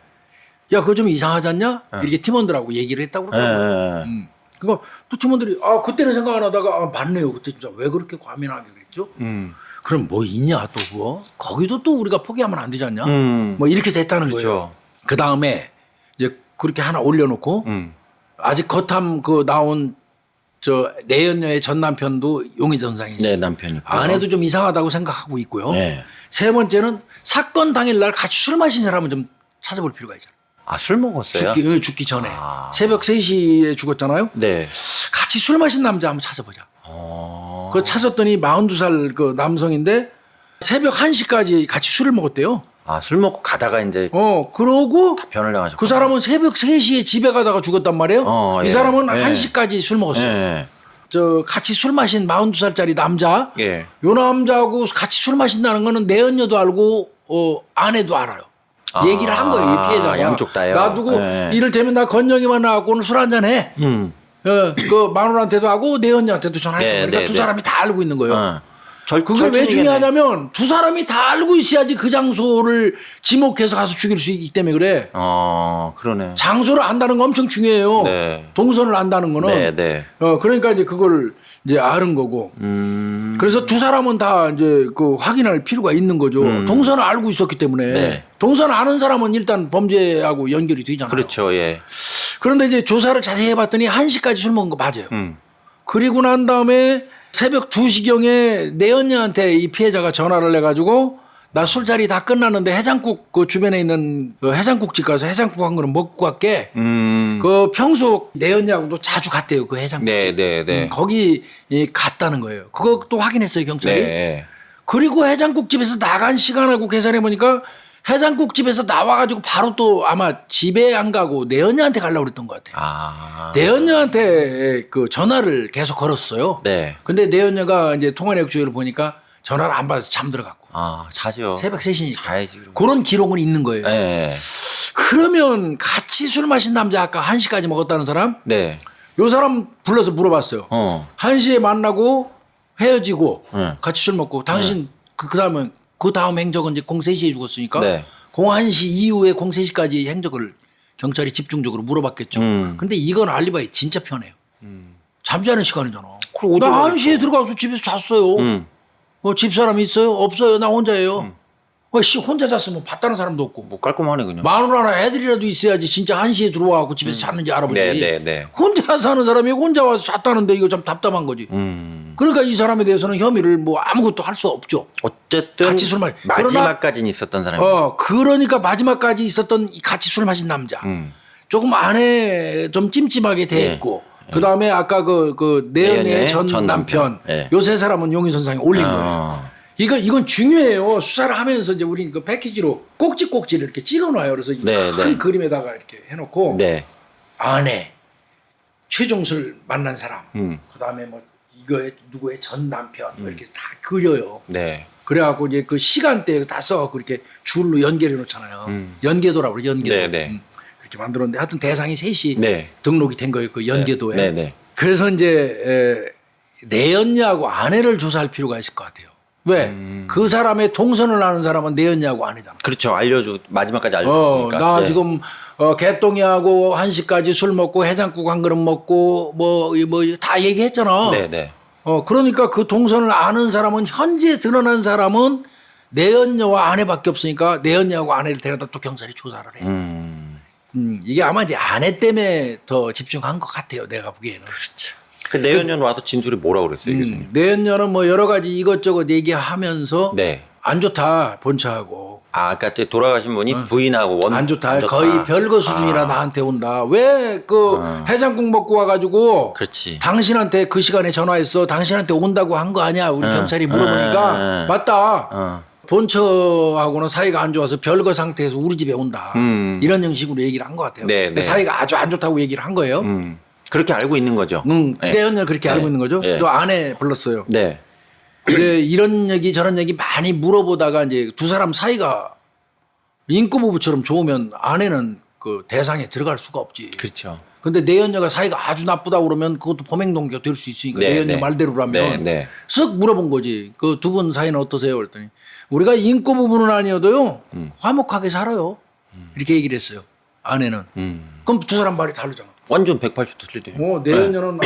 야 그거 좀 이상하지 않냐? 이렇게 팀원들하고 얘기를 했다고 그러더라고요. 그러니까 또 팀원들이 그때는 생각 안 하다가 맞네요. 그때 진짜 왜 그렇게 과민하게 그랬죠? 그럼 뭐 있냐 또 그거? 거기도 또 우리가 포기하면 안 되지 않냐? 뭐 이렇게 됐다는 거예요. 그 다음에 이제 그렇게 하나 올려놓고 아직 거탐 그 나온 저 내연녀의 전 남편도 용의 전상이 있어요. 네, 남편이. 아내도 좀 이상하다고 생각하고 있고요. 네. 세 번째는 사건 당일날 같이 술 마신 사람은 좀 찾아볼 필요가 있잖아요. 아, 술 먹었어요? 죽기 전에 새벽 3시에 죽었잖아요. 네. 같이 술 마신 남자 한번 찾아보자. 그 찾았더니 42살 그 남성인데 새벽 1시까지 같이 술을 먹었대요. 아, 술 먹고 가다가 이제 그러고 변을 당하셨고. 그 사람은 새벽 3시에 집에 가다가 죽었단 말이에요. 이 예. 사람은 예. 1시까지 술 먹었어요. 예. 저 같이 술 마신 42살짜리 남자, 예. 요 남자하고 같이 술 마신다는 거는 내연녀도 알고 아내도 알아요. 얘기를 한 거예요, 이 피해자가. 양쪽 다요. 놔두고 예. 이를테면 나 건영이만 나왔고 오늘 술 한잔 해. 그 마누라한테도 하고 내연녀한테도 전화했던 네, 거니까 네, 두 네. 사람이 다 알고 있는 거예요. 그게 왜 절친이겠네. 중요하냐면 두 사람이 다 알고 있어야지 그 장소를 지목해서 가서 죽일 수 있기 때문에 그래. 그러네. 장소를 안다는 거 엄청 중요해요. 네. 동선을 안다는 거는. 네, 네. 그러니까 이제 그걸 이제 아는 거고. 그래서 두 사람은 다 이제 그 확인할 필요가 있는 거죠. 동선을 알고 있었기 때문에. 네. 동선을 아는 사람은 일단 범죄하고 연결이 되잖아요. 그렇죠, 예. 그런데 이제 조사를 자세히 해봤더니 1시까지 술 먹은 거 맞아요. 그리고 난 다음에 새벽 2시경에 내연녀한테 이 피해자가 전화를 해가지고 나 술자리 다 끝났는데 해장국 그 주변에 있는 그 해장국집 가서 해장국 한 그릇 먹고 갈게. 그 평소 내연녀하고도 자주 갔대요. 그 해장국집. 네, 네, 네. 거기 갔다는 거예요. 그것도 확인했어요 경찰이. 네. 그리고 해장국집에서 나간 시간하고 계산해 보니까 해장국집에서 나와가지고 바로 또 아마 집에 안 가고 내연녀한테 가려고 그랬던 것 같아요. 내연녀한테 그 전화를 계속 걸었어요. 네. 근데 내연녀가 이제 통화 내역 조회를 보니까 전화를 안 받아서 잠들어갖고. 자죠. 새벽 3시니까. 자야지. 그럼. 그런 기록은 있는 거예요. 네. 그러면 같이 술 마신 남자 아까 1시까지 먹었다는 사람? 네. 요 사람 불러서 물어봤어요. 1시에 만나고 헤어지고 같이 술 먹고 당신 그 다음 행적은 이제 03시에 죽었으니까 네. 01시 이후에 03시까지 행적을 경찰이 집중적으로 물어봤겠죠. 근데 이건 알리바이 진짜 편해요. 잠자는 시간이잖아. 그럼 어디 나 가겠어? 1시에 들어가서 집에서 잤어요. 집사람 있어요? 없어요. 나 혼자예요. 혼자 잤으면 봤다는 사람도 없고. 뭐 깔끔하네 그냥. 마누라나 애들이라도 있어야지 진짜 1시에 들어와갖고 집에서 잤는지 알아보지. 네, 네, 네. 혼자 사는 사람이 혼자 와서 잤다는데 이거 참 답답한 거지. 그러니까 이 사람에 대해서는 혐의를 뭐 아무것도 할 수 없죠. 어쨌든 같이 술 마지막까지는 있었던 사람이. 그러니까 마지막까지 있었던 이 같이 술 마신 남자. 조금 안에 좀 찜찜하게 대했고. 그다음에 아까 그 내연의 전 남편. 요 세 사람은 용의선상에 올린 거예요. 이건 중요해요. 수사를 하면서 이제 우리 그 패키지로 꼭지꼭지를 이렇게 찍어놔요. 그래서 큰 그림에다가 이렇게 해놓고 아내, 최종술 만난 사람, 그다음에 뭐 이거의 누구의 전 남편 이렇게 다 그려요. 네. 그래갖고 이제 그 시간대 다 써갖고 이렇게 줄로 연결해 놓잖아요. 연계도라고 그러죠. 연계도. 네. 이렇게 만들었는데 하여튼 대상이 셋이 네. 등록이 된 거예요. 그 연계도에. 네. 네. 그래서 이제 내연녀하고 아내를 조사할 필요가 있을 것 같아요. 왜? 그 사람의 동선을 아는 사람은 내연녀하고 아내잖아. 그렇죠. 마지막까지 알려줬으니까. 나 네. 지금 개똥이하고 1시까지 술 먹고 해장국 한 그릇 먹고 뭐 다 얘기했잖아. 네. 그러니까 그 동선을 아는 사람은 현재 드러난 사람은 내연녀와 아내밖에 없으니까 내연녀하고 아내를 데려다 또 경찰이 조사를 해. 이게 아마 이제 아내 때문에 더 집중한 것 같아요. 내가 보기에는. 그렇죠. 그 내연녀는 와서 진술이 뭐라고 그랬어요, 교수님? 내연녀는 뭐 여러 가지 이것저것 얘기하면서 네. 안 좋다 본처하고. 그러니까 돌아가신 분이 부인하고 안 좋다. 거의 별거 수준이라 나한테 온다. 왜 그 해장국 먹고 와가지고 그렇지. 당신한테 그 시간에 전화했어. 당신한테 온다고 한 거 아니야. 우리 경찰이 물어보니까 맞다. 본처하고는 사이가 안 좋아서 별거 상태에서 우리 집에 온다. 이런 형식으로 얘기를 한 것 같아요. 네, 근데 네. 사이가 아주 안 좋다고 얘기를 한 거예요. 그렇게 알고 있는 거죠. 내연녀 그렇게 알고 있는 거죠. 네. 또 아내 불렀어요. 네. 이제 이런 얘기 저런 얘기 많이 물어보다가 이제 두 사람 사이가 인꼬부부처럼 좋으면 아내는 그 대상에 들어갈 수가 없지. 그렇죠. 근데 내연녀가 사이가 아주 나쁘다 그러면 그것도 범행동기가 될 수 있으니까 내연녀 말대로라면 쓱 물어본 거지. 그 두 분 사이는 어떠세요? 그랬더니 우리가 인꼬부부는 아니어도요 화목하게 살아요. 이렇게 얘기를 했어요. 아내는. 그럼 두 사람 말이 다르잖아. 완전 180도 틀리대요. 내연녀는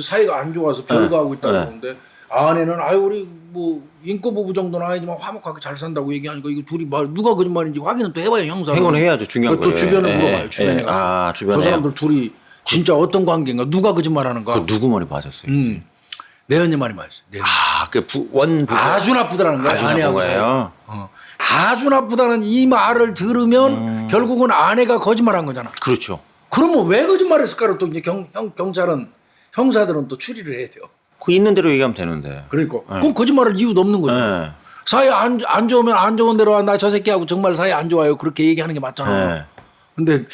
사이가 안 좋아서 별거 하고 있다고 하는데 아내는 우리 뭐 인꼬부부 정도는 아니지만 화목하게 잘 산다고 얘기하니까 이거 둘이 누가 거짓말인지 확인은 또 해봐요 형사. 행운을 해야죠. 중요한 거예요. 또 주변을 물어봐요. 주변에 가서. 주변에. 저 사람들 둘이 진짜 어떤 관계인가? 누가 거짓말하는가? 그 누구 머리 맞았어요? 내 언니 말이 맞았어요. 내 언니. 아주 나쁘다는 거야. 아주 나쁜 아내하고 거예요. 아주 나쁘다는 이 말을 들으면 결국은 아내가 거짓말한 거잖아. 그렇죠. 그러면 왜 거짓말했을까를 또 이제 경찰은 형사들은 또 추리를 해야 돼요. 그 있는 대로 얘기하면 되는데. 그러니까 그럼 거짓말할 이유도 없는 거죠. 네. 사이 안 좋으면 안 좋은 대로 나 저 새끼하고 정말 사이 안 좋아요. 그렇게 얘기하는 게 맞잖아. 네. 근데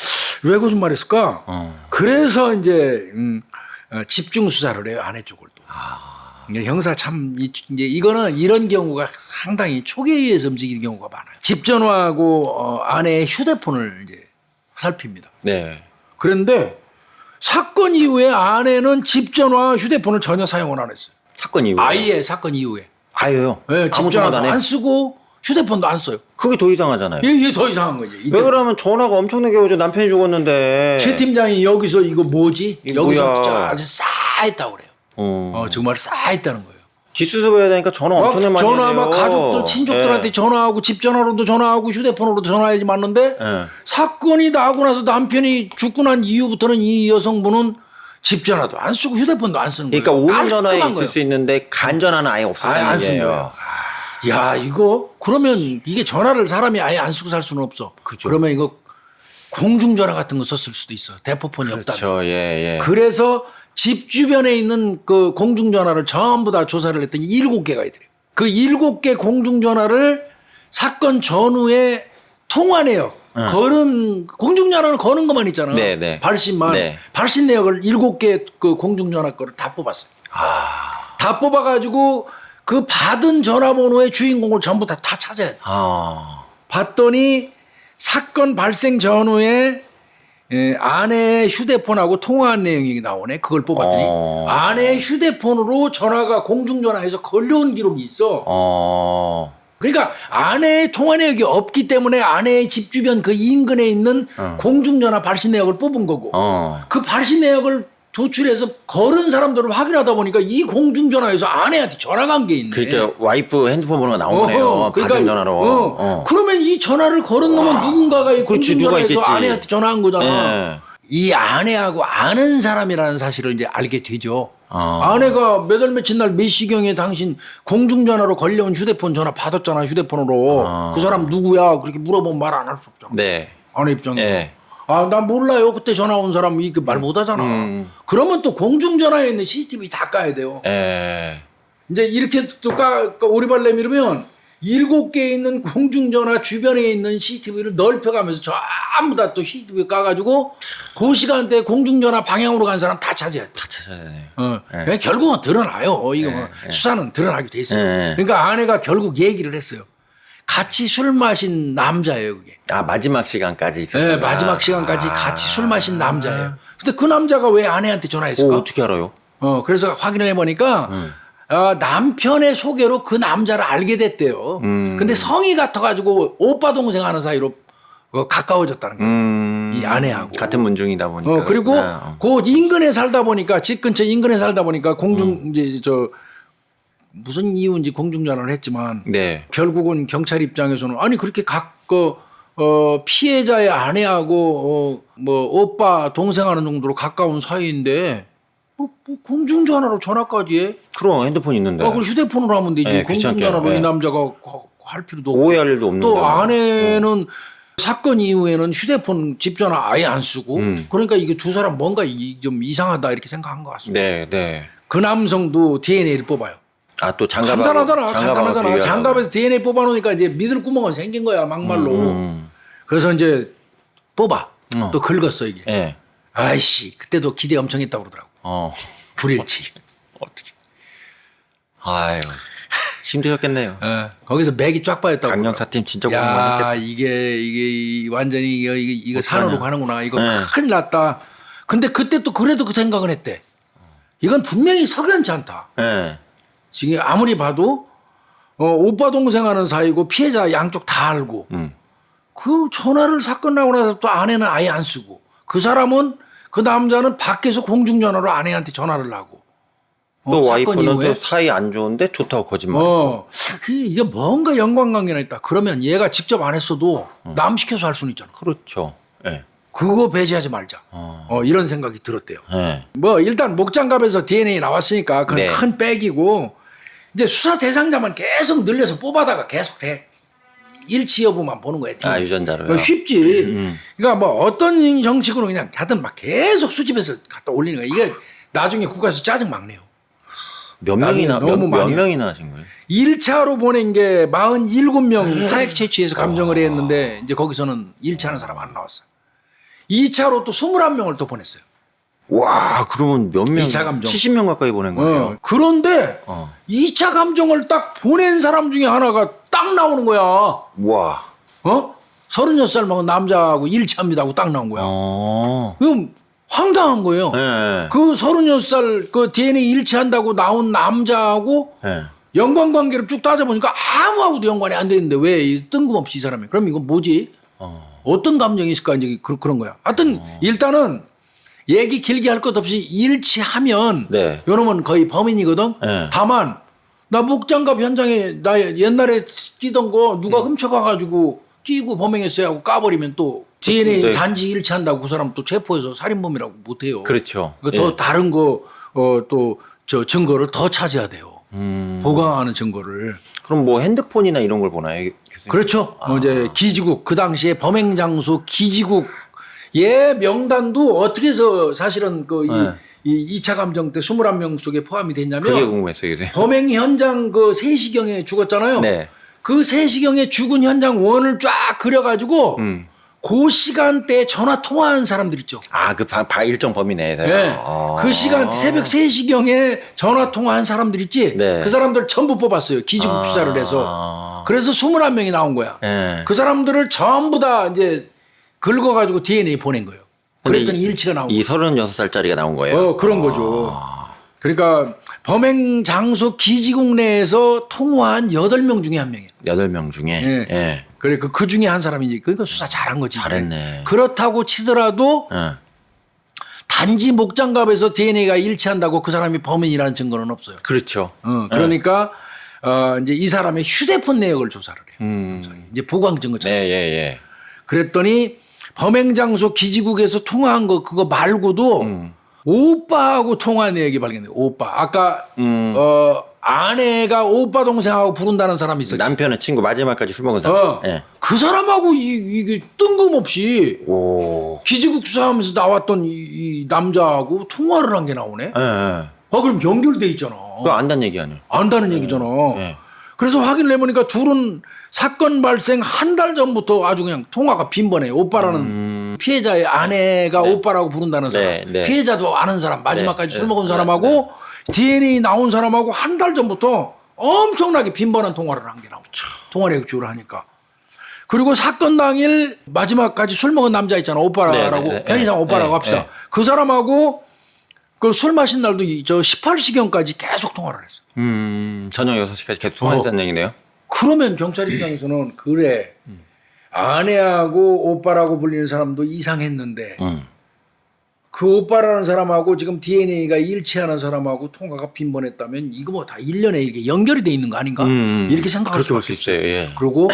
왜 거짓말했을까? 그래서 이제 집중 수사를 해요. 아내 쪽을 또. 이게 형사 참 이제 이거는 이런 경우가 상당히 초기에서 움직이는 경우가 많아요. 집 전화하고 아내의 휴대폰을 이제 살핍니다. 네. 그런데 사건 이후에 아내는 집 전화 휴대폰을 전혀 사용을 안 했어요. 사건 이후에. 아예 사건 이후에. 아예요. 네, 집 아무 전화도 전화도 안 해. 안 쓰고 휴대폰도 안 써요. 그게 더 이상하잖아요. 이게 더 이상한 거지. 왜 그러면 전화가 엄청나게 오죠. 남편이 죽었는데. 최 팀장이 여기서 이거 뭐지? 이게 여기서 뭐야. 진짜 아주 싸했다고 그래요. 정말 싸했다는 거예요. 뒷수습 해야 되니까 전화 엄청나게 많이 전화 해요. 막 가족들 친족들한테 예. 전화하고 집 전화로도 전화하고 휴대폰으로도 전화해야지 맞는데 예. 사건이 나고 나서 남편이 죽고 난 이후부터는 이 여성분은 집 전화도 안 쓰고 휴대폰도 안 쓰는 거예요. 그러니까 오는 전화에 있을 거예요. 수 있는데 간 전화는 아예 아예 없었다는 안 쓰는 얘기예요. 거예요. 야 이거 그러면 이게 전화를 사람이 아예 안 쓰고 살 수는 없어. 그죠. 그러면 이거 공중전화 같은 거 썼을 수도 있어. 대포폰이 없다면. 그렇죠. 예, 예. 그래서 집 주변에 있는 그 공중전화를 전부 다 조사를 했더니 7개가 있더래요. 그 7개 공중전화를 사건 전후에 통화 내역, 공중전화는 거는 것만 있잖아. 네, 네. 발신만. 네. 발신 내역을 7개 그 공중전화 거를 다 뽑았어요. 다 뽑아가지고 그 받은 전화번호의 주인공을 전부 다 찾아야 돼. 봤더니 사건 발생 전후에 아내의 휴대폰하고 통화한 내용이 나오네. 그걸 뽑았더니 아내의 휴대폰으로 전화가 공중전화에서 걸려온 기록이 있어. 그러니까 아내의 통화 내역이 없기 때문에 아내의 집 주변 그 인근에 있는 공중전화 발신 내역을 뽑은 거고 그 발신 내역을 도출해서 걸은 사람들을 확인하다 보니까 이 공중전화에서 아내한테 전화가 한 게 있네. 그러니까 와이프 핸드폰 번호가 나온 거네요. 받은 전화로. 그러면 이 전화를 걸은 놈은 누군가가 이 그렇지, 누가 공중전화에서 있겠지. 아내한테 전화한 거잖아. 예. 이 아내하고 아는 사람이라는 사실을 이제 알게 되죠. 아내가 몇 월 며칠 날 몇 시경에 당신 공중전화로 걸려온 휴대폰 전화 받았잖아. 휴대폰으로. 그 사람 누구야? 그렇게 물어보면 말 안 할 수 없잖아. 네. 아내 입장에서. 예. 난 몰라요. 그때 전화 온 사람 이렇게 말 못하잖아. 그러면 또 공중전화에 있는 CCTV 다 까야 돼요. 예. 이제 이렇게 또 오리발 내밀으면 7개 있는 공중전화 주변에 있는 CCTV를 넓혀가면서 전부 다 또 CCTV 까가지고 그 시간대에 공중전화 방향으로 간 사람 다 찾아야 돼. 다 찾아야 되네요. 그러니까 결국은 드러나요. 이거 뭐 수사는 드러나게 돼 있어요. 그러니까 아내가 결국 얘기를 했어요. 같이 술 마신 남자예요, 그게. 마지막 시간까지 있었다. 네, 마지막 시간까지 같이 술 마신 남자예요. 근데 그 남자가 왜 아내한테 전화했을까? 어떻게 알아요? 그래서 확인을 해보니까 남편의 소개로 그 남자를 알게 됐대요. 근데 성이 같아가지고 오빠 동생 하는 사이로 가까워졌다는 거예요. 이 아내하고. 같은 문중이다 보니까. 그리고 그 인근에 살다 보니까 집 근처 인근에 살다 보니까 이제 무슨 이유인지 공중전화를 했지만 네. 결국은 경찰 입장에서는 아니 그렇게 피해자의 아내하고 뭐 오빠 동생 하는 정도로 가까운 사이인데 뭐 공중전화로 전화까지 해? 그럼 핸드폰 있는데. 그걸 휴대폰으로 하면 되지. 네, 귀찮게. 공중전화로 네. 이 남자가 할 필요도 없고. 오해할 일도 없는데. 또 아내는 사건 이후에는 휴대폰 집 전화 아예 안 쓰고 그러니까 이게 두 사람 뭔가 좀 이상하다 이렇게 생각한 것 같습니다. 네, 네. 그 남성도 DNA를 뽑아요. 또 장갑하고. 간단하잖아. 장갑에서 DNA 뽑아놓으니까 이제 믿을 구멍은 생긴 거야 막말로. 그래서 이제 뽑아. 또 긁었어 이게. 네. 아이씨 그때도 기대 엄청 했다고 그러더라고. 불일치. 어떻게. 아유. 힘드셨겠네요. 거기서 맥이 쫙 빠졌다고. 강력사팀 진짜 고생 많았겠다. 이게 완전히 이거 산으로 가는구나. 이거 큰일 났다. 근데 그때 또 그래도 그 생각은 했대. 이건 분명히 석연치 않다. 네. 지금 아무리 봐도 오빠 동생 하는 사이고 피해자 양쪽 다 알고 그 전화를 사건 나고 나서 또 아내는 아예 안 쓰고 그 사람은 그 남자는 밖에서 공중전화로 아내한테 전화를 하고 또 와이프는 또 사이 안 좋은데 좋다고 거짓말. 이게 뭔가 연관관계가 있다. 그러면 얘가 직접 안 했어도 남 시켜서 할 수는 있잖아. 그렇죠. 네. 그거 배제하지 말자. 이런 생각이 들었대요. 뭐 일단 목장갑에서 DNA 나왔으니까 그건 네. 큰 백이고 이제 수사 대상자만 계속 늘려서 뽑아다가 계속 일치 여부만 보는 거예요. 아, 유전자로요? 쉽지. 그러니까 뭐 어떤 형식으로 그냥 하여튼 막 계속 수집해서 갖다 올리는 거야. 이게 나중에 국가에서 짜증 막 내요. 몇 명이나 너무 몇 많이 명이나 하신 거예요? 1차로 보낸 게 47명 타액 채취해서 감정을 했는데 이제 거기서는 1차 하는 사람 안 나왔어요. 2차로 또 21명을 또 보냈어요. 와, 그러면 몇 명? 2차 감정. 70명 가까이 보낸 거예요. 그런데 2차 감정을 딱 보낸 사람 중에 하나가 딱 나오는 거야. 와. 36살 먹은 남자하고 1차입니다 하고 딱 나온 거야. 그럼 황당한 거예요. 네. 그 36살 그 DNA 일치한다고 나온 남자하고 네. 연관관계를 쭉 따져보니까 아무하고도 연관이 안 돼 있는데 왜 뜬금없이 이 사람이. 그럼 이건 뭐지? 어떤 감정이 있을까 이제 그런 거야. 하여튼 일단은 얘기 길게 할 것 없이 일치하면 네. 요놈은 거의 범인이거든. 네. 다만 나 목장갑 현장에 나 옛날에 끼던 거 누가 훔쳐가가지고 끼고 범행했어요 하고 까버리면 또 DNA 네. 단지 일치한다고 그 사람 또 체포해서 살인범이라고 못해요. 그렇죠. 그러니까 더 다른 거 또 저 증거를 더 찾아야 돼요. 보강하는 증거를. 그럼 뭐 핸드폰이나 이런 걸 보나요, 교수님? 그렇죠. 이제 기지국 그 당시에 범행 장소 기지국 얘 명단도 어떻게 해서 사실은 그 이 2차 감정 때 21명 속에 포함이 됐냐면 그게 궁금했어요, 교수님. 범행 현장 그 3시경에 죽었잖아요. 네. 그 3시경에 죽은 현장 원을 쫙 그려가지고 그 시간대에 전화 통화한 사람들 있죠. 아, 그 일정 범위 내에서요? 네. 그 시간 새벽 3시경에 전화 통화한 사람들 있지. 네. 그 사람들 전부 뽑았어요. 기지국 수사를 해서. 그래서 21명이 나온 거야. 네. 그 사람들을 전부 다 이제 긁어가지고 DNA 보낸 거예요. 그랬더니 일치가 나온 거예요. 이 36살짜리가 나온 거예요? 그런 거죠. 그러니까 범행 장소 기지국 내에서 통화한 8명 중에 한 명이에요. 8명 중에? 예. 예. 그래 그 중에 한 사람이지. 그러니까 수사 잘한 거지. 잘했네. 그렇다고 치더라도 예. 단지 목장갑에서 DNA가 일치한다고 그 사람이 범인이라는 증거는 없어요. 그렇죠. 그러니까 이제 이 사람의 휴대폰 내역을 조사를 해요. 이제 보강 증거 찾아요. 예, 예. 그랬더니 범행 장소 기지국에서 통화한 거 그거 말고도 오빠하고 통화 내역이 발견돼요. 오빠. 아까 아내가 오빠 동생하고 부른다는 사람이 있었지. 남편의 친구 마지막까지 술 먹은 사람. 예. 그 사람하고 이게 뜬금없이 오. 기지국 수사하면서 나왔던 이 남자하고 통화를 한 게 나오네. 예, 예. 그럼 연결돼 있잖아. 그거 안다는 얘기 아니에요? 안다는 얘기잖아. 예. 그래서 확인을 해보니까 둘은 사건 발생 한 달 전부터 아주 그냥 통화가 빈번해. 오빠라는 피해자의 아내가 오빠라고 부른다는 사람. 네, 네. 피해자도 아는 사람. 마지막까지 네, 술 먹은 네, 사람하고 DNA 나온 사람하고 한 달 전부터 엄청나게 빈번한 통화를 한 게 나오죠. 통화 내역주를 하니까. 그리고 사건 당일 마지막까지 술 먹은 남자 있잖아. 오빠라고. 네, 네, 편의상 네, 오빠라고 네, 합시다. 네. 그 사람하고 그 술 마신 날도 저 18시경까지 계속 통화를 했어. 저녁 6시까지 계속 통화했다는 얘기네요? 그러면 경찰 입장에서는 그래 아내하고 오빠라고 불리는 사람도 이상했는데 그 오빠라는 사람하고 지금 DNA가 일치하는 사람하고 통화가 빈번했다면 이거 뭐 다 1년에 이렇게 연결이 돼 있는 거 아닌가 이렇게 생각할 그렇게 볼 수 수밖에 있어요. 예. 그리고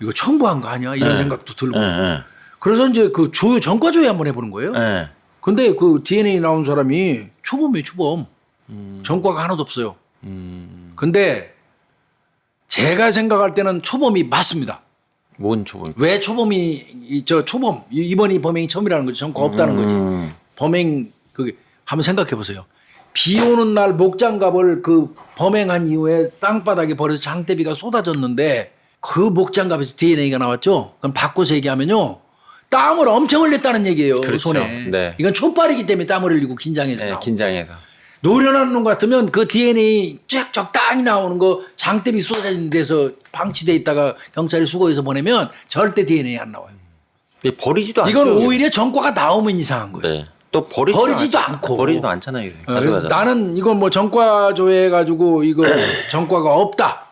이거 청부한 거 아니야 이런 생각도 들고 예. 그래서 이제 그 전과 조회 한번 해보는 거예요. 예. 근데 그 DNA 나온 사람이 초범이에요 초범 전과가 하나도 없어요. 근데 제가 생각할 때는 초범이 맞습니다. 뭔 초범? 왜 초범이 초범 이번이 범행이 처음이라는 거지 전과 없다는 거지. 범행 그 한번 생각해 보세요. 비 오는 날 목장갑을 그 범행한 이후에 땅바닥에 버려서 장대비가 쏟아졌는데 그 목장갑에서 DNA가 나왔죠. 그럼 바꿔서 얘기하면요. 땀을 엄청 흘렸다는 얘기예요. 그렇죠. 손에. 네. 이건 촛발이기 때문에 땀을 흘리고 긴장해서 예, 나오고. 긴장해서. 노련한 놈 같으면 그 DNA 쫙 적당히 나오는 거 장대비 쏟아진 데서 방치돼 있다가 경찰이 수거해서 보내면 절대 DNA 안 나와요. 버리지도 않죠. 이건 오히려 전과가 나오면 이상한 거예요. 네. 또 버리지도 않고. 버리지도 않잖아요. 그래서 가져가잖아요. 나는 이건 뭐 전과 조회해가지고 이거 전과가 없다.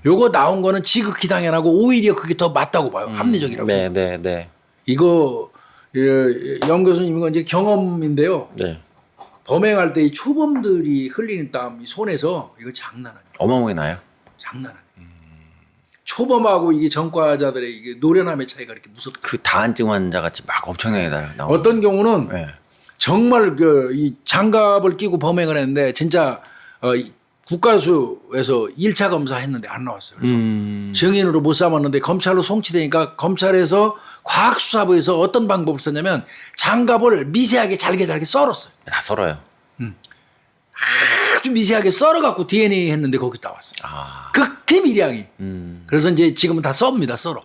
요거 나온 거는 지극히 당연하고 오히려 그게 더 맞다고 봐요. 합리적이라고. 네. 이거 영 교수님 이건 이제 경험인데요. 네. 범행할 때 이 초범들이 흘리는 땀 이 손에서 이거 장난 아니에요. 어마어마하게 나요? 장난 아니에요. 초범하고 이게 전과자들의 이게 노련함의 차이가 이렇게 무섭다. 그 다한증 환자 같이 막 엄청나게 나오는. 어떤 경우는 네. 정말 이 장갑을 끼고 범행을 했는데 진짜 이 국가수에서 1차 검사했는데 안 나왔어요. 그래서 증인으로 못 삼았는데 검찰로 송치되니까 검찰에서 과학수사부에서 어떤 방법을 썼냐면 장갑을 미세하게 잘게 썰었어요. 다 썰어요. 아주 미세하게 썰어갖고 DNA 했는데 거기 나왔어요. 극히 미량이. 그래서 이제 지금은 다 썹니다. 썰어.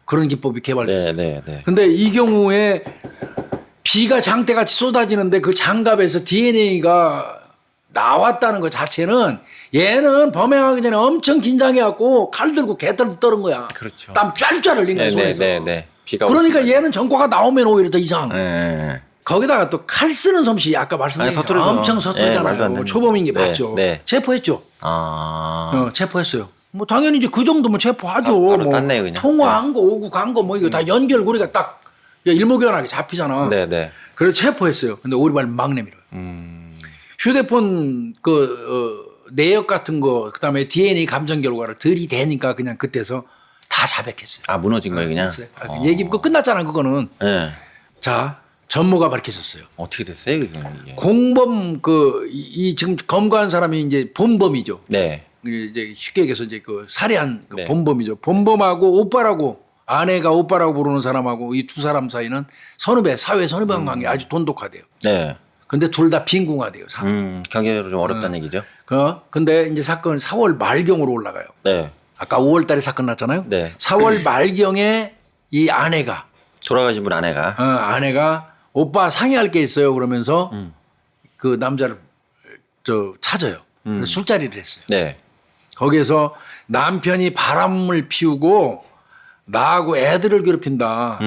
그런 기법이 개발됐어요. 네. 근데 이 경우에 비가 장대같이 쏟아지는데 그 장갑에서 DNA가 나왔다는 것 자체는 얘는 범행하기 전에 엄청 긴장해갖고 칼 들고 개떨 떠는 거야. 그렇죠. 땀 쫙쫙 흘린 거야 손에서. 비가 그러니까 얘는 전과가 나오면 오히려 더 이상. 네. 거기다가 또 칼 쓰는 솜씨 아까 말씀드린 서투르죠. 엄청 네, 말도 안 서툴잖아요. 되는. 초범인 게 네, 맞죠. 네. 체포했죠. 체포했어요. 뭐 당연히 이제 그 정도면 체포하죠. 바로 뭐 땄네요, 그냥. 통화한 거 오고 간 거 뭐 이거 다 연결고리가 딱 일목요연하게 잡히잖아. 네. 그래서 체포했어요. 근데 오리발 막 내밀어요. 휴대폰 내역 같은 거 그다음에 DNA 감정 결과를 들이대니까 그냥 그때서 다 자백했어요. 무너진 거예요, 그냥. 얘기 끝났잖아 그거는. 네. 자 전모가 밝혀졌어요. 어떻게 됐어요, 이게? 공범 이 지금 검거한 사람이 이제 본범이죠. 네. 이제 쉽게 얘기해서 이제 그 살해한 그 네. 본범이죠. 본범하고 오빠라고 아내가 오빠라고 부르는 사람하고 이 두 사람 사이는 사회 선후배 관계 아주 돈독하대요. 네. 근데 둘 다 빈궁하대요. 경제적으로 좀 어렵다는 얘기죠. 근데 이제 사건 4월 말경으로 올라가요. 네. 아까 5월 달에 사건 났잖아요. 네. 4월 말경에 이 아내가 돌아가신 분 아내가. 아내가 오빠 상의할 게 있어요 그러면서 그 남자를 찾아요. 그래서 술자리를 했어요. 네. 거기에서 남편이 바람을 피우고 나하고 애들을 괴롭힌다.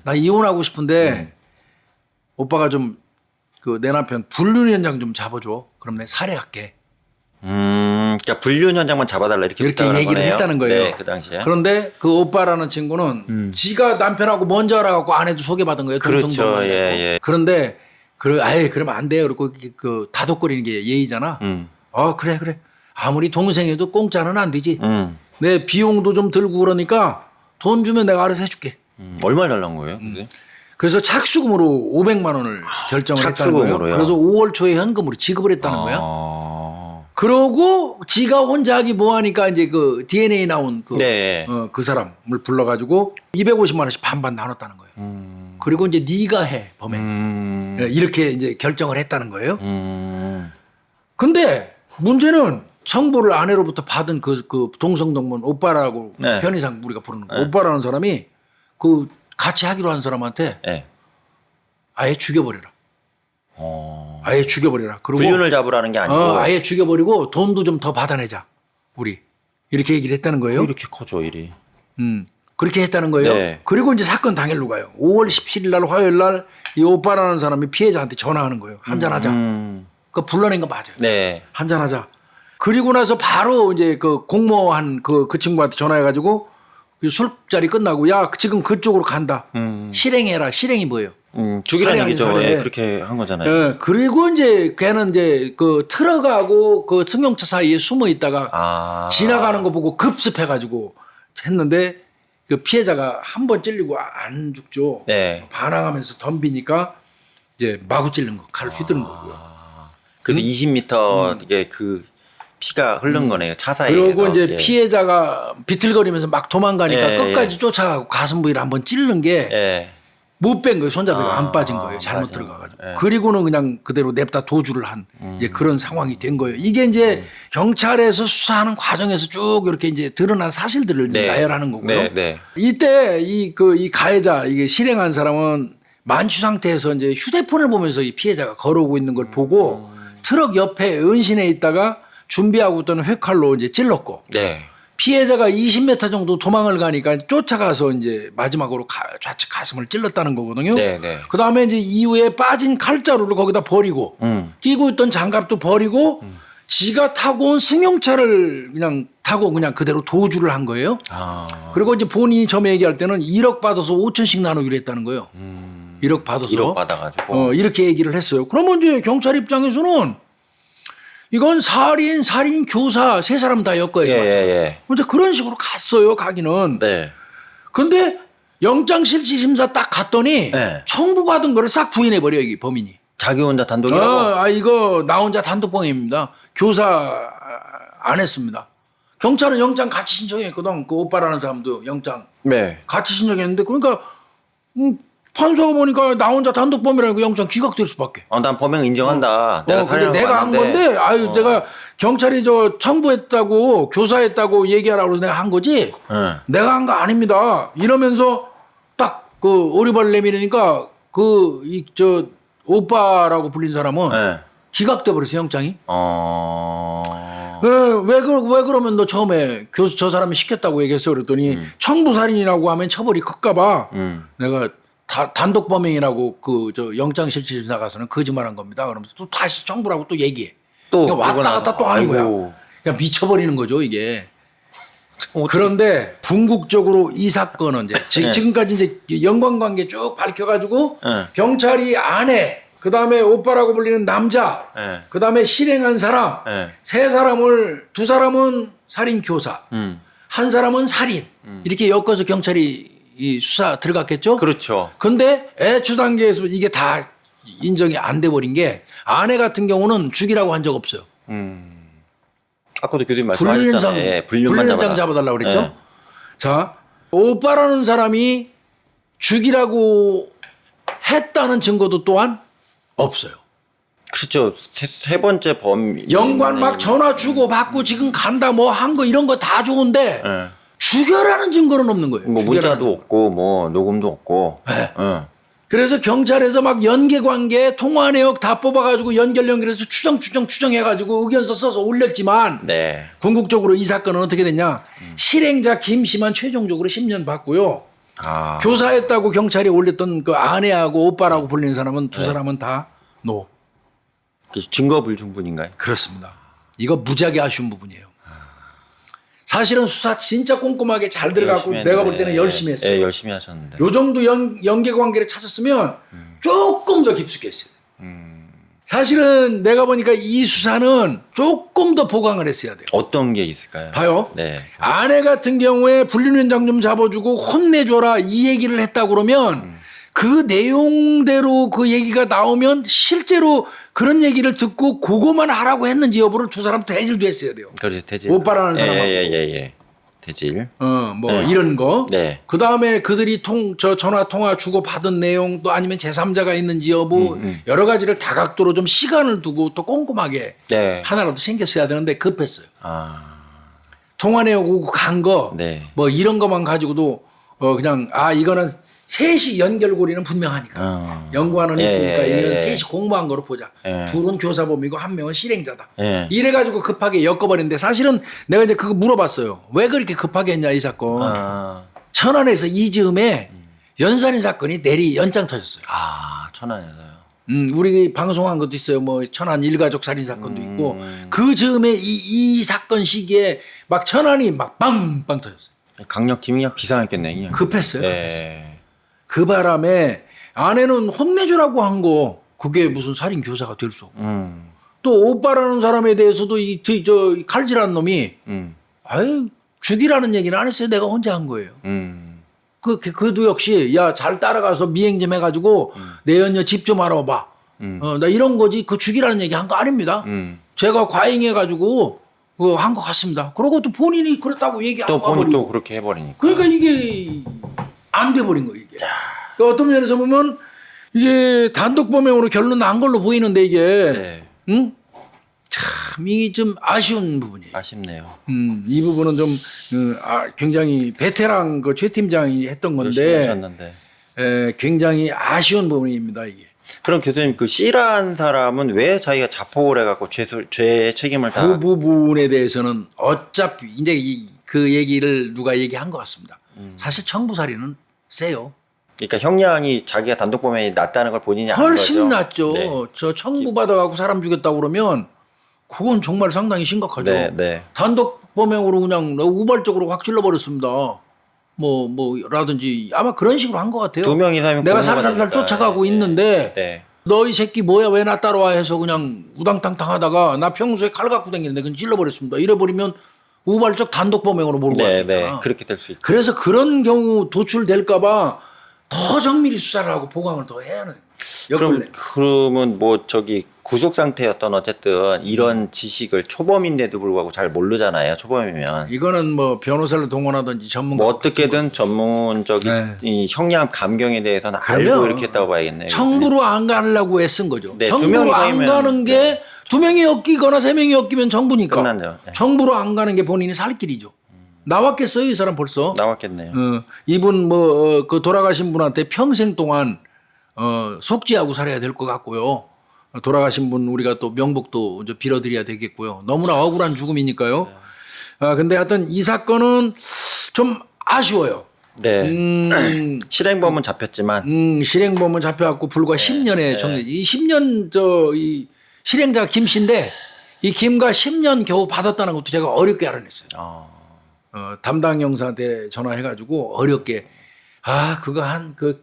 나 이혼하고 싶은데 오빠가 좀 그 내 남편 불륜 현장 좀 잡아줘. 그럼 내가 살해할게. 그러니까 불륜 현장만 잡아달라 이렇게 얘기를 거네요. 했다는 거예요. 네, 그 당시에. 그런데 그 오빠라는 친구는 지가 남편하고 먼저 알아갖고 아내도 소개받은 거예요. 그렇죠. 예. 그런데 그러면 안 돼요. 그리고 그 다독거리는 게 예의잖아. 그래. 아무리 동생이도 공짜는 안 되지. 내 비용도 좀 들고 그러니까 돈 주면 내가 알아서 해줄게. 얼마 달란 거예요? 근데? 그래서 착수금으로 500만 원을 결정을 했다는 거예요. 착수금으로요? 그래서 5월 초에 현금으로 지급을 했다는 거야. 그러고 지가 혼자 하기 뭐하니까 이제 그 DNA 나온 그 사람을 불러가지고 250만 원씩 반반 나눴다는 거예요. 그리고 이제 네가 해 범행. 이렇게 이제 결정을 했다는 거예요. 근데 문제는 청부를 아내로부터 받은 그 동성동문 오빠라고 편의상 우리가 부르는 거 오빠라는 사람이 그 같이 하기로 한 사람한테 아예 죽여버려라. 아예 죽여버려라. 그리고 불륜을 잡으라는 게 아니고 아예 죽여버리고 돈도 좀 더 받아내자. 우리 이렇게 얘기를 했다는 거예요. 이렇게 커져 일이. 그렇게 했다는 거예요. 네. 그리고 이제 사건 당일로 가요. 5월 17일 날 화요일 날 이 오빠라는 사람이 피해자한테 전화하는 거예요. 한잔하자. 그 불러낸 거 맞아요. 네. 한잔하자. 그리고 나서 바로 이제 그 공모한 그 친구한테 전화해가지고 그 술자리 끝나고 야 지금 그쪽으로 간다. 실행해라. 실행이 뭐예요? 죽이라는 얘기죠. 살해. 그렇게 한 거잖아요. 예. 그리고 이제 걔는 이제 그 트럭하고 그 승용차 사이에 숨어 있다가 지나가는 거 보고 급습해가지고 했는데 그 피해자가 한 번 찔리고 안 죽죠. 네. 반항하면서 덤비니까 이제 마구 찔른 거, 칼을 휘두른 거고요. 그래서 20m 이게 그 피가 흐른 거네요. 차 사이에. 그리고 이제 피해자가 비틀거리면서 막 도망가니까 끝까지 쫓아가고 가슴 부위를 한번 찌르는 게 못 뺀 거예요. 손잡이가 안 빠진 거예요. 잘못 들어가가지고. 그리고는 그냥 그대로 냅다 도주를 한 이제 그런 상황이 된 거예요. 이게 이제 경찰에서 수사하는 과정에서 쭉 이렇게 이제 드러난 사실들을 이제 나열하는 거고요. 이때 이 가해자 이게 실행한 사람은 만취 상태에서 이제 휴대폰을 보면서 이 피해자가 걸어오고 있는 걸 보고 트럭 옆에 은신해 있다가 준비하고 있던 회칼로 이제 찔렀고. 피해자가 20m 정도 도망을 가니까 쫓아가서 이제 마지막으로 좌측 가슴을 찔렀다는 거거든요. 그 다음에 이제 이후에 빠진 칼자루를 거기다 버리고 끼고 있던 장갑도 버리고 지가 타고 온 승용차를 그냥 타고 그냥 그대로 도주를 한 거예요. 그리고 이제 본인이 처음에 얘기할 때는 1억 받아서 5천씩 나누기로 했다는 거예요. 1억 받아서. 1억 받아가지고. 이렇게 얘기를 했어요. 그러면 이제 경찰 입장에서는 이건 살인, 교사 세 사람 다 엮어야지. 예. 근데 그런 식으로 갔어요, 가기는. 네. 근데 영장실질심사 딱 갔더니 네. 청구받은 거를 싹 부인해버려, 이게 범인이. 자기 혼자 단독이라고? 이거 나 혼자 단독범행입니다. 교사 안 했습니다. 경찰은 영장 같이 신청했거든. 그 오빠라는 사람도 영장 네. 같이 신청했는데 그러니까 판사가 보니까 나 혼자 단독범이라니까 영장 기각될 수밖에. 난 범행 인정한다. 내가 근데 내가 한 봤는데. 건데 내가 경찰이 청부했다고 교사했다고 얘기하라고 해서 내가 한 거지. 네. 내가 한 거 아닙니다. 이러면서 딱 그 오리발 내밀으니까 오빠라고 불린 사람은 네. 기각돼 버렸어 영장이. 왜 그러면 너 처음에 교수 저 사람이 시켰다고 얘기했어 그랬더니 청부살인이라고 하면 처벌이 클까봐 내가 단독 범행이라고 영장실질심사 가서는 거짓말한 겁니다. 그러면서 또 다시 청부라고 또 얘기해. 또 왔다 갔다 또 하는 거야. 그냥 미쳐버리는 거죠 이게. 그런데 궁극적으로 이 사건은 이제 지금까지 이제 연관관계 쭉 밝혀가지고 경찰이 아내, 그 다음에 오빠라고 불리는 남자, 그 다음에 실행한 사람, 두 사람은 살인 교사, 한 사람은 살인 이렇게 엮어서 경찰이 이 수사 들어갔겠죠. 그렇죠. 근데 애초 단계에서 이게 다 인정이 안 돼 버린 게 아내 같은 경우는 죽이라고 한 적 없어요. 아까도 교수님 말씀하셨잖아요. 불륜장 잡아달라고 그랬죠. 네. 자, 오빠라는 사람이 죽이라고 했다는 증거도 또한 없어요. 그렇죠. 세 번째 영관 막 전화 주고 받고 지금 간다 뭐 한 거 이런 거 다 좋은데 죽여라는 증거는 없는 거예요. 뭐 문자도 없고 뭐 녹음도 없고. 네. 그래서 경찰에서 막 연계관계 통화 내역 다 뽑아가지고 연결해서 추정해가지고 의견서 써서 올렸지만 궁극적으로 이 사건은 어떻게 됐냐. 실행자 김씨만 최종적으로 10년 받고요. 교사했다고 경찰이 올렸던 그 아내하고 오빠라고 불리는 사람은 두 사람은 다 노. 증거 불충분인가요? 그렇습니다. 이거 무지하게 아쉬운 부분이에요. 사실은 수사 진짜 꼼꼼하게 잘 들어가고 내가 볼 때는 열심히 했어요. 네, 열심히 하셨는데. 요 정도 연계관계를 찾았으면 조금 더 깊숙했어요. 사실은 내가 보니까 이 수사는 조금 더 보강을 했어야 돼요. 어떤 게 있을까요? 봐요. 네. 아내 같은 경우에 불륜현장 좀 잡아주고 혼내줘라 이 얘기를 했다 그러면 그 내용대로 그 얘기가 나오면 실제로 그런 얘기를 듣고 그거만 하라고 했는지 여부를 두 사람 대질도 했어야 돼요. 그렇지, 대질. 오빠라는 사람하고. 예. 대질. 이런 거. 네. 그 다음에 그들이 전화 통화 주고 받은 내용 또 아니면 제3자가 있는지 여부 여러 가지를 다각도로 좀 시간을 두고 또 꼼꼼하게 하나라도 챙겼어야 되는데 급했어요. 통화 내용 오고 간 거. 뭐 이런 것만 가지고도 그냥 이거는 셋이 연결고리는 분명하니까 연관은 있으니까 이건 셋이 공모한 거로 보자. 둘은 교사범이고 한 명은 실행자다. 이래가지고 급하게 엮어버렸는데 사실은 내가 이제 그거 물어봤어요. 왜 그렇게 급하게 했냐 이 사건. 천안에서 이즈음에 연살인 사건이 내리 연장 터졌어요. 천안에서요. 우리 방송한 것도 있어요. 뭐 천안 일가족 살인 사건도 있고 그 즈음에 이 사건 시기에 막 천안이 막 빵빵 터졌어요. 강력팀이 비상했겠네. 그냥. 급했어요. 그 바람에 아내는 혼내주라고 한 거 그게 무슨 살인 교사가 될 수 없고 또 오빠라는 사람에 대해서도 저 칼질한 놈이 죽이라는 얘기는 안 했어요. 내가 혼자 한 거예요. 그도 역시 야 잘 따라가서 미행 좀 해가지고 내 연녀 집 좀 알아봐. 나 이런 거지 그 죽이라는 얘기 한 거 아닙니다. 제가 과잉해가지고 한 것 같습니다. 그러고 또 본인이 그렇다고 얘기하고 또 본인 또 그렇게 해버리니까. 그러니까 이게 안 돼버린 거예요 이게. 그러니까 어떤 면에서 보면 이게 단독 범행으로 결론 난 걸로 보이는데 이게 참 이게 좀 아쉬운 부분이에요. 아쉽네요. 이 부분은 좀 굉장히 베테랑 최 팀장이 했던 건데 굉장히 아쉬운 부분입니다 이게. 그럼 교수님 그 C라는 사람은 왜 자기가 자폭을 해갖고 죄 책임을 다? 그 부분에 대해서는 어차피 이제 그 얘기를 누가 얘기한 것 같습니다. 사실 청부살인은 세요. 그러니까 형량이 자기가 단독 범행이 낫다는 걸 본인이 아는 거죠. 훨씬 낫죠. 저 청부 받아갖고 사람 죽였다고 그러면 그건 정말 상당히 심각하죠. 단독 범행으로 그냥 우발적으로 확 찔러버렸습니다. 뭐라든지 아마 그런 식으로 한 것 같아요. 두 명 이상이면 내가 살살살 쫓아가고 있는데 너 이 새끼 뭐야 왜 나 따라와 해서 그냥 우당탕탕 하다가 나 평소에 칼 갖고 다니는데 그건 찔러버렸습니다. 이래버리면 우발적 단독 범행으로 몰고 갈 수 있다. 네, 그렇게 될 수 있죠. 그래서 그런 경우 도출될까봐 더 정밀히 수사를 하고 보강을 더 해야 하는 역할을. 그러면 뭐 저기 구속 상태였던 어쨌든 이런 지식을 초범인데도 불구하고 잘 모르잖아요. 초범이면. 이거는 뭐 변호사를 동원하든지 전문가 뭐 어떻게든 전문적인 네. 이 형량 감경에 대해서는 알고 이렇게 했다고 봐야겠네요. 청부로 안 가려고 애쓴 거죠. 네, 두 청부로 명이 안 가면, 가는 게 두 명이 엮이거나 세 명이 엮이면 청부니까. 끝났네요. 네. 청부로 안 가는 게 본인이 살 길이죠. 나왔겠어요, 이 사람 벌써. 나왔겠네요. 이분 뭐 그 돌아가신 분한테 평생 동안 속죄하고 살아야 될 것 같고요. 돌아가신 분 우리가 또 명복도 이제 빌어드려야 되겠고요. 너무나 억울한 죽음이니까요. 근데 하여튼 이 사건은 좀 아쉬워요. 네. 실행범은 잡혔지만 실행범은 잡혀갖고 불과 10년에 정리. 이 10년 이 실행자 김 씨인데 이 김과 10년 겨우 받았다는 것도 제가 어렵게 알아냈어요. 담당 형사한테 전화해가지고 어렵게 그거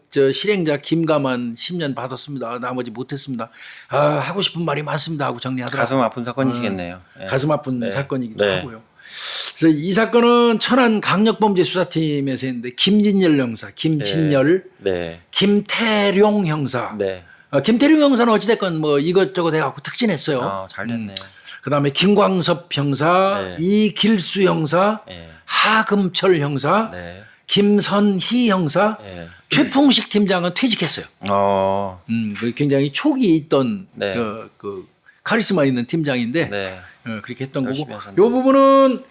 저 실행자 김가만 10년 받았습니다. 나머지 못했습니다. 하고 싶은 말이 많습니다 하고 정리하더라고요. 가슴 아픈 사건이시겠네요. 네. 가슴 아픈 사건이기도 네. 하고요. 그래서 이 사건은 천안 강력범죄수사팀에서 했는데 김진열 형사, 김진열, 네. 김태룡 형사. 네. 김태룡 형사는 어찌됐건 뭐 이것저것 해갖고 특진했어요. 잘 됐네요. 그다음에 김광섭 형사, 네. 이길수 형사, 네. 하금철 형사, 네. 김선희 형사, 네. 최풍식 팀장은 퇴직했어요. 굉장히 촉이 있던 네. 그 카리스마 있는 팀장인데 네. 그렇게 했던 거고. 열심히 하셨네요. 이 부분은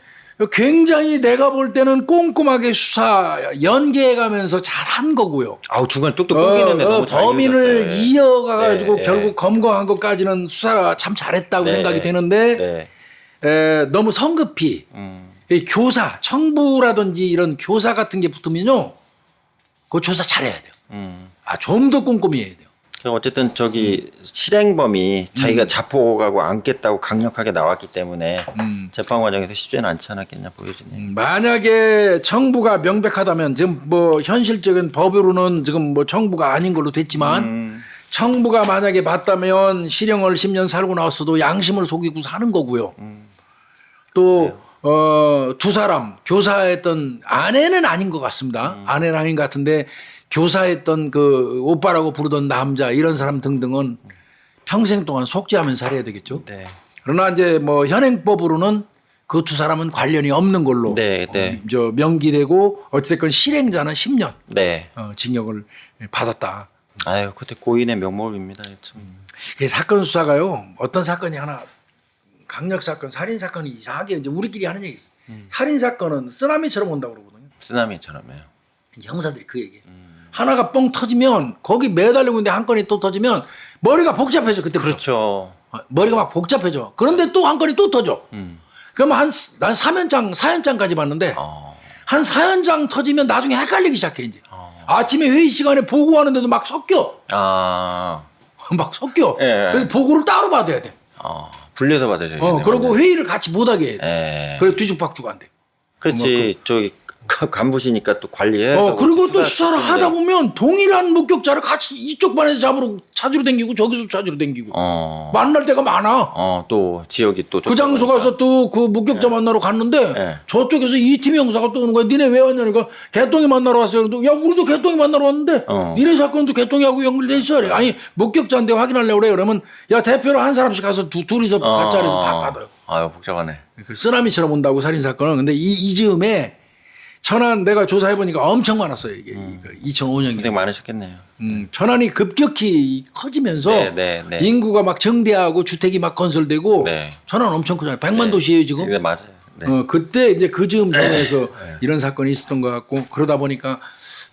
굉장히 내가 볼 때는 꼼꼼하게 수사 연계해가면서 잘한 거고요. 중간에 뚝뚝 끊기는데 너무 잘 범인을 이어졌어요. 이어가가지고 네, 결국 검거한 것까지는 수사가 참 잘했다고 네, 생각이 네. 되는데 너무 성급히 이 교사, 청부라든지 이런 교사 같은 게 붙으면요, 그 조사 잘해야 돼요. 좀 더 꼼꼼히 해야 돼요. 어쨌든 저기 실행범이 자기가 자포하고 안겠다고 강력하게 나왔기 때문에 재판 과정에서 쉽지는 않지 않았겠냐 보여지네요. 만약에 청부가 명백하다면 지금 뭐 현실적인 법으로는 지금 뭐 청부가 아닌 걸로 됐지만 청부가 만약에 맞다면 실형을 10년 살고 나왔어도 양심을 속이고 사는 거고요. 또 두 사람 교사했던 아내는 아닌 것 같습니다. 아내는 아닌 것 같은데 교사했던 그 오빠라고 부르던 남자 이런 사람 등등은 평생 동안 속죄하면서 살아야 되겠죠. 네. 그러나 이제 뭐 현행법으로는 그 두 사람은 관련이 없는 걸로 네, 네. 저 명기되고 어쨌든 실행자는 10년 네. 징역을 받았다. 그때 고인의 명목입니다. 참. 그 사건 수사가요. 어떤 사건이 하나 강력 사건, 살인 사건이 이상하게 이제 우리끼리 하는 얘기 있어요. 살인 사건은 쓰나미처럼 온다고 그러거든요. 쓰나미처럼요. 형사들이 그 얘기. 하나가 뻥 터지면 거기 매달리고 있는데 한 건이 또 터지면 머리가 복잡해져 그때. 그렇죠. 머리가 막 복잡해져. 그런데 또 한 건이 또 터져. 그러면 난 4연장까지 봤는데 한 4연장 터지면 나중에 헷갈리기 시작해 이제. 아침에 회의 시간에 보고하는데도 막 섞여. 막 섞여. 예. 그 보고를 따로 받아야 돼. 분리해서 받아줘야 그리고 회의를 같이 못하게 해야 돼. 예. 그래 뒤죽박죽 안 돼. 그렇지. 저기 간부시니까 또 관리해. 그리고 또 수사를 하다 보면 동일한 목격자를 같이 이쪽 반에서 찾으러 댕기고 저기서 찾으러 댕기고 만날 때가 많아. 또 지역이 또 그 장소 가서 또 그 목격자 만나러 갔는데 네. 저쪽에서 이 팀 형사가 또 오는 거야. 니네 왜 왔냐니까 개똥이 만나러 왔어요. 그래도 야 우리도 개똥이 만나러 왔는데 니네 사건도 개똥이하고 연결돼 있어. 그래. 아니 목격자인데 확인하려고 그래. 그러면 야 대표로 한 사람씩 가서 둘이서 가짜에서 받아요. 복잡하네. 그 쓰나미처럼 온다고 살인 사건은. 근데 이 즈음에 천안 내가 조사해 보니까 엄청 많았어요. 이게 2005년에. 고생 많으셨겠네요. 천안이 급격히 커지면서 네. 인구가 막 증대하고 주택이 막 건설되고 네. 천안 엄청 크잖아요. 100만 도시예요 지금. 네, 맞아요. 네. 그때 이제 그 즈음 전에서 이런 사건이 있었던 것 같고 그러다 보니까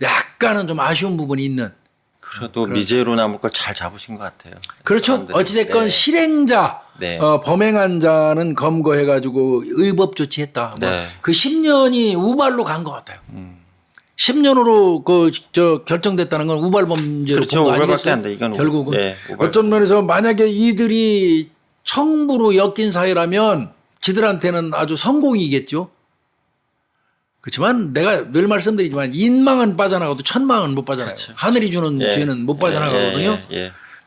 약간은 좀 아쉬운 부분이 있는. 그래도 미제로 남을 걸 잘 잡으신 것 같아요. 그렇죠. 사람들이. 어찌됐건 실행자 네. 범행한 자는 검거해가지고 의법 조치했다. 네. 그 10년이 우발로 간 것 같아요. 10년으로 결정됐다는 건 우발 범죄로 그렇죠. 본거 우발밖에 아니겠어요? 안 돼. 이건 결국은 네, 우발. 어떤 면에서 만약에 이들이 청부로 엮인 사이라면 지들한테는 아주 성공이겠죠. 그렇지만 내가 늘 말씀드리지만 인망은 빠져나가도 천망은 못 빠져나가요. 그렇죠. 하늘이 주는 죄는 못 빠져나가거든요.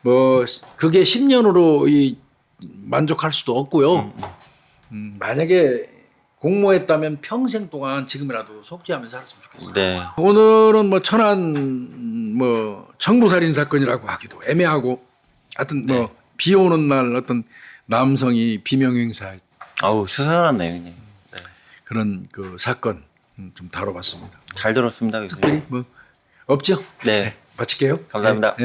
뭐 그게 10년으로 이 만족할 수도 없고요. 만약에 공모했다면 평생 동안 지금이라도 속죄하면서 살았으면 좋겠어요. 네. 오늘은 뭐 천안 뭐 청부살인 사건이라고 하기도 애매하고 하여튼 뭐 비 오는 날 어떤 남성이 비명행사 아우 수상한 내용이네요. 네. 그런 그 사건 좀 다뤄봤습니다. 잘 들었습니다. 교수님. 특별히 뭐 없죠? 네. 마칠게요. 감사합니다. 네.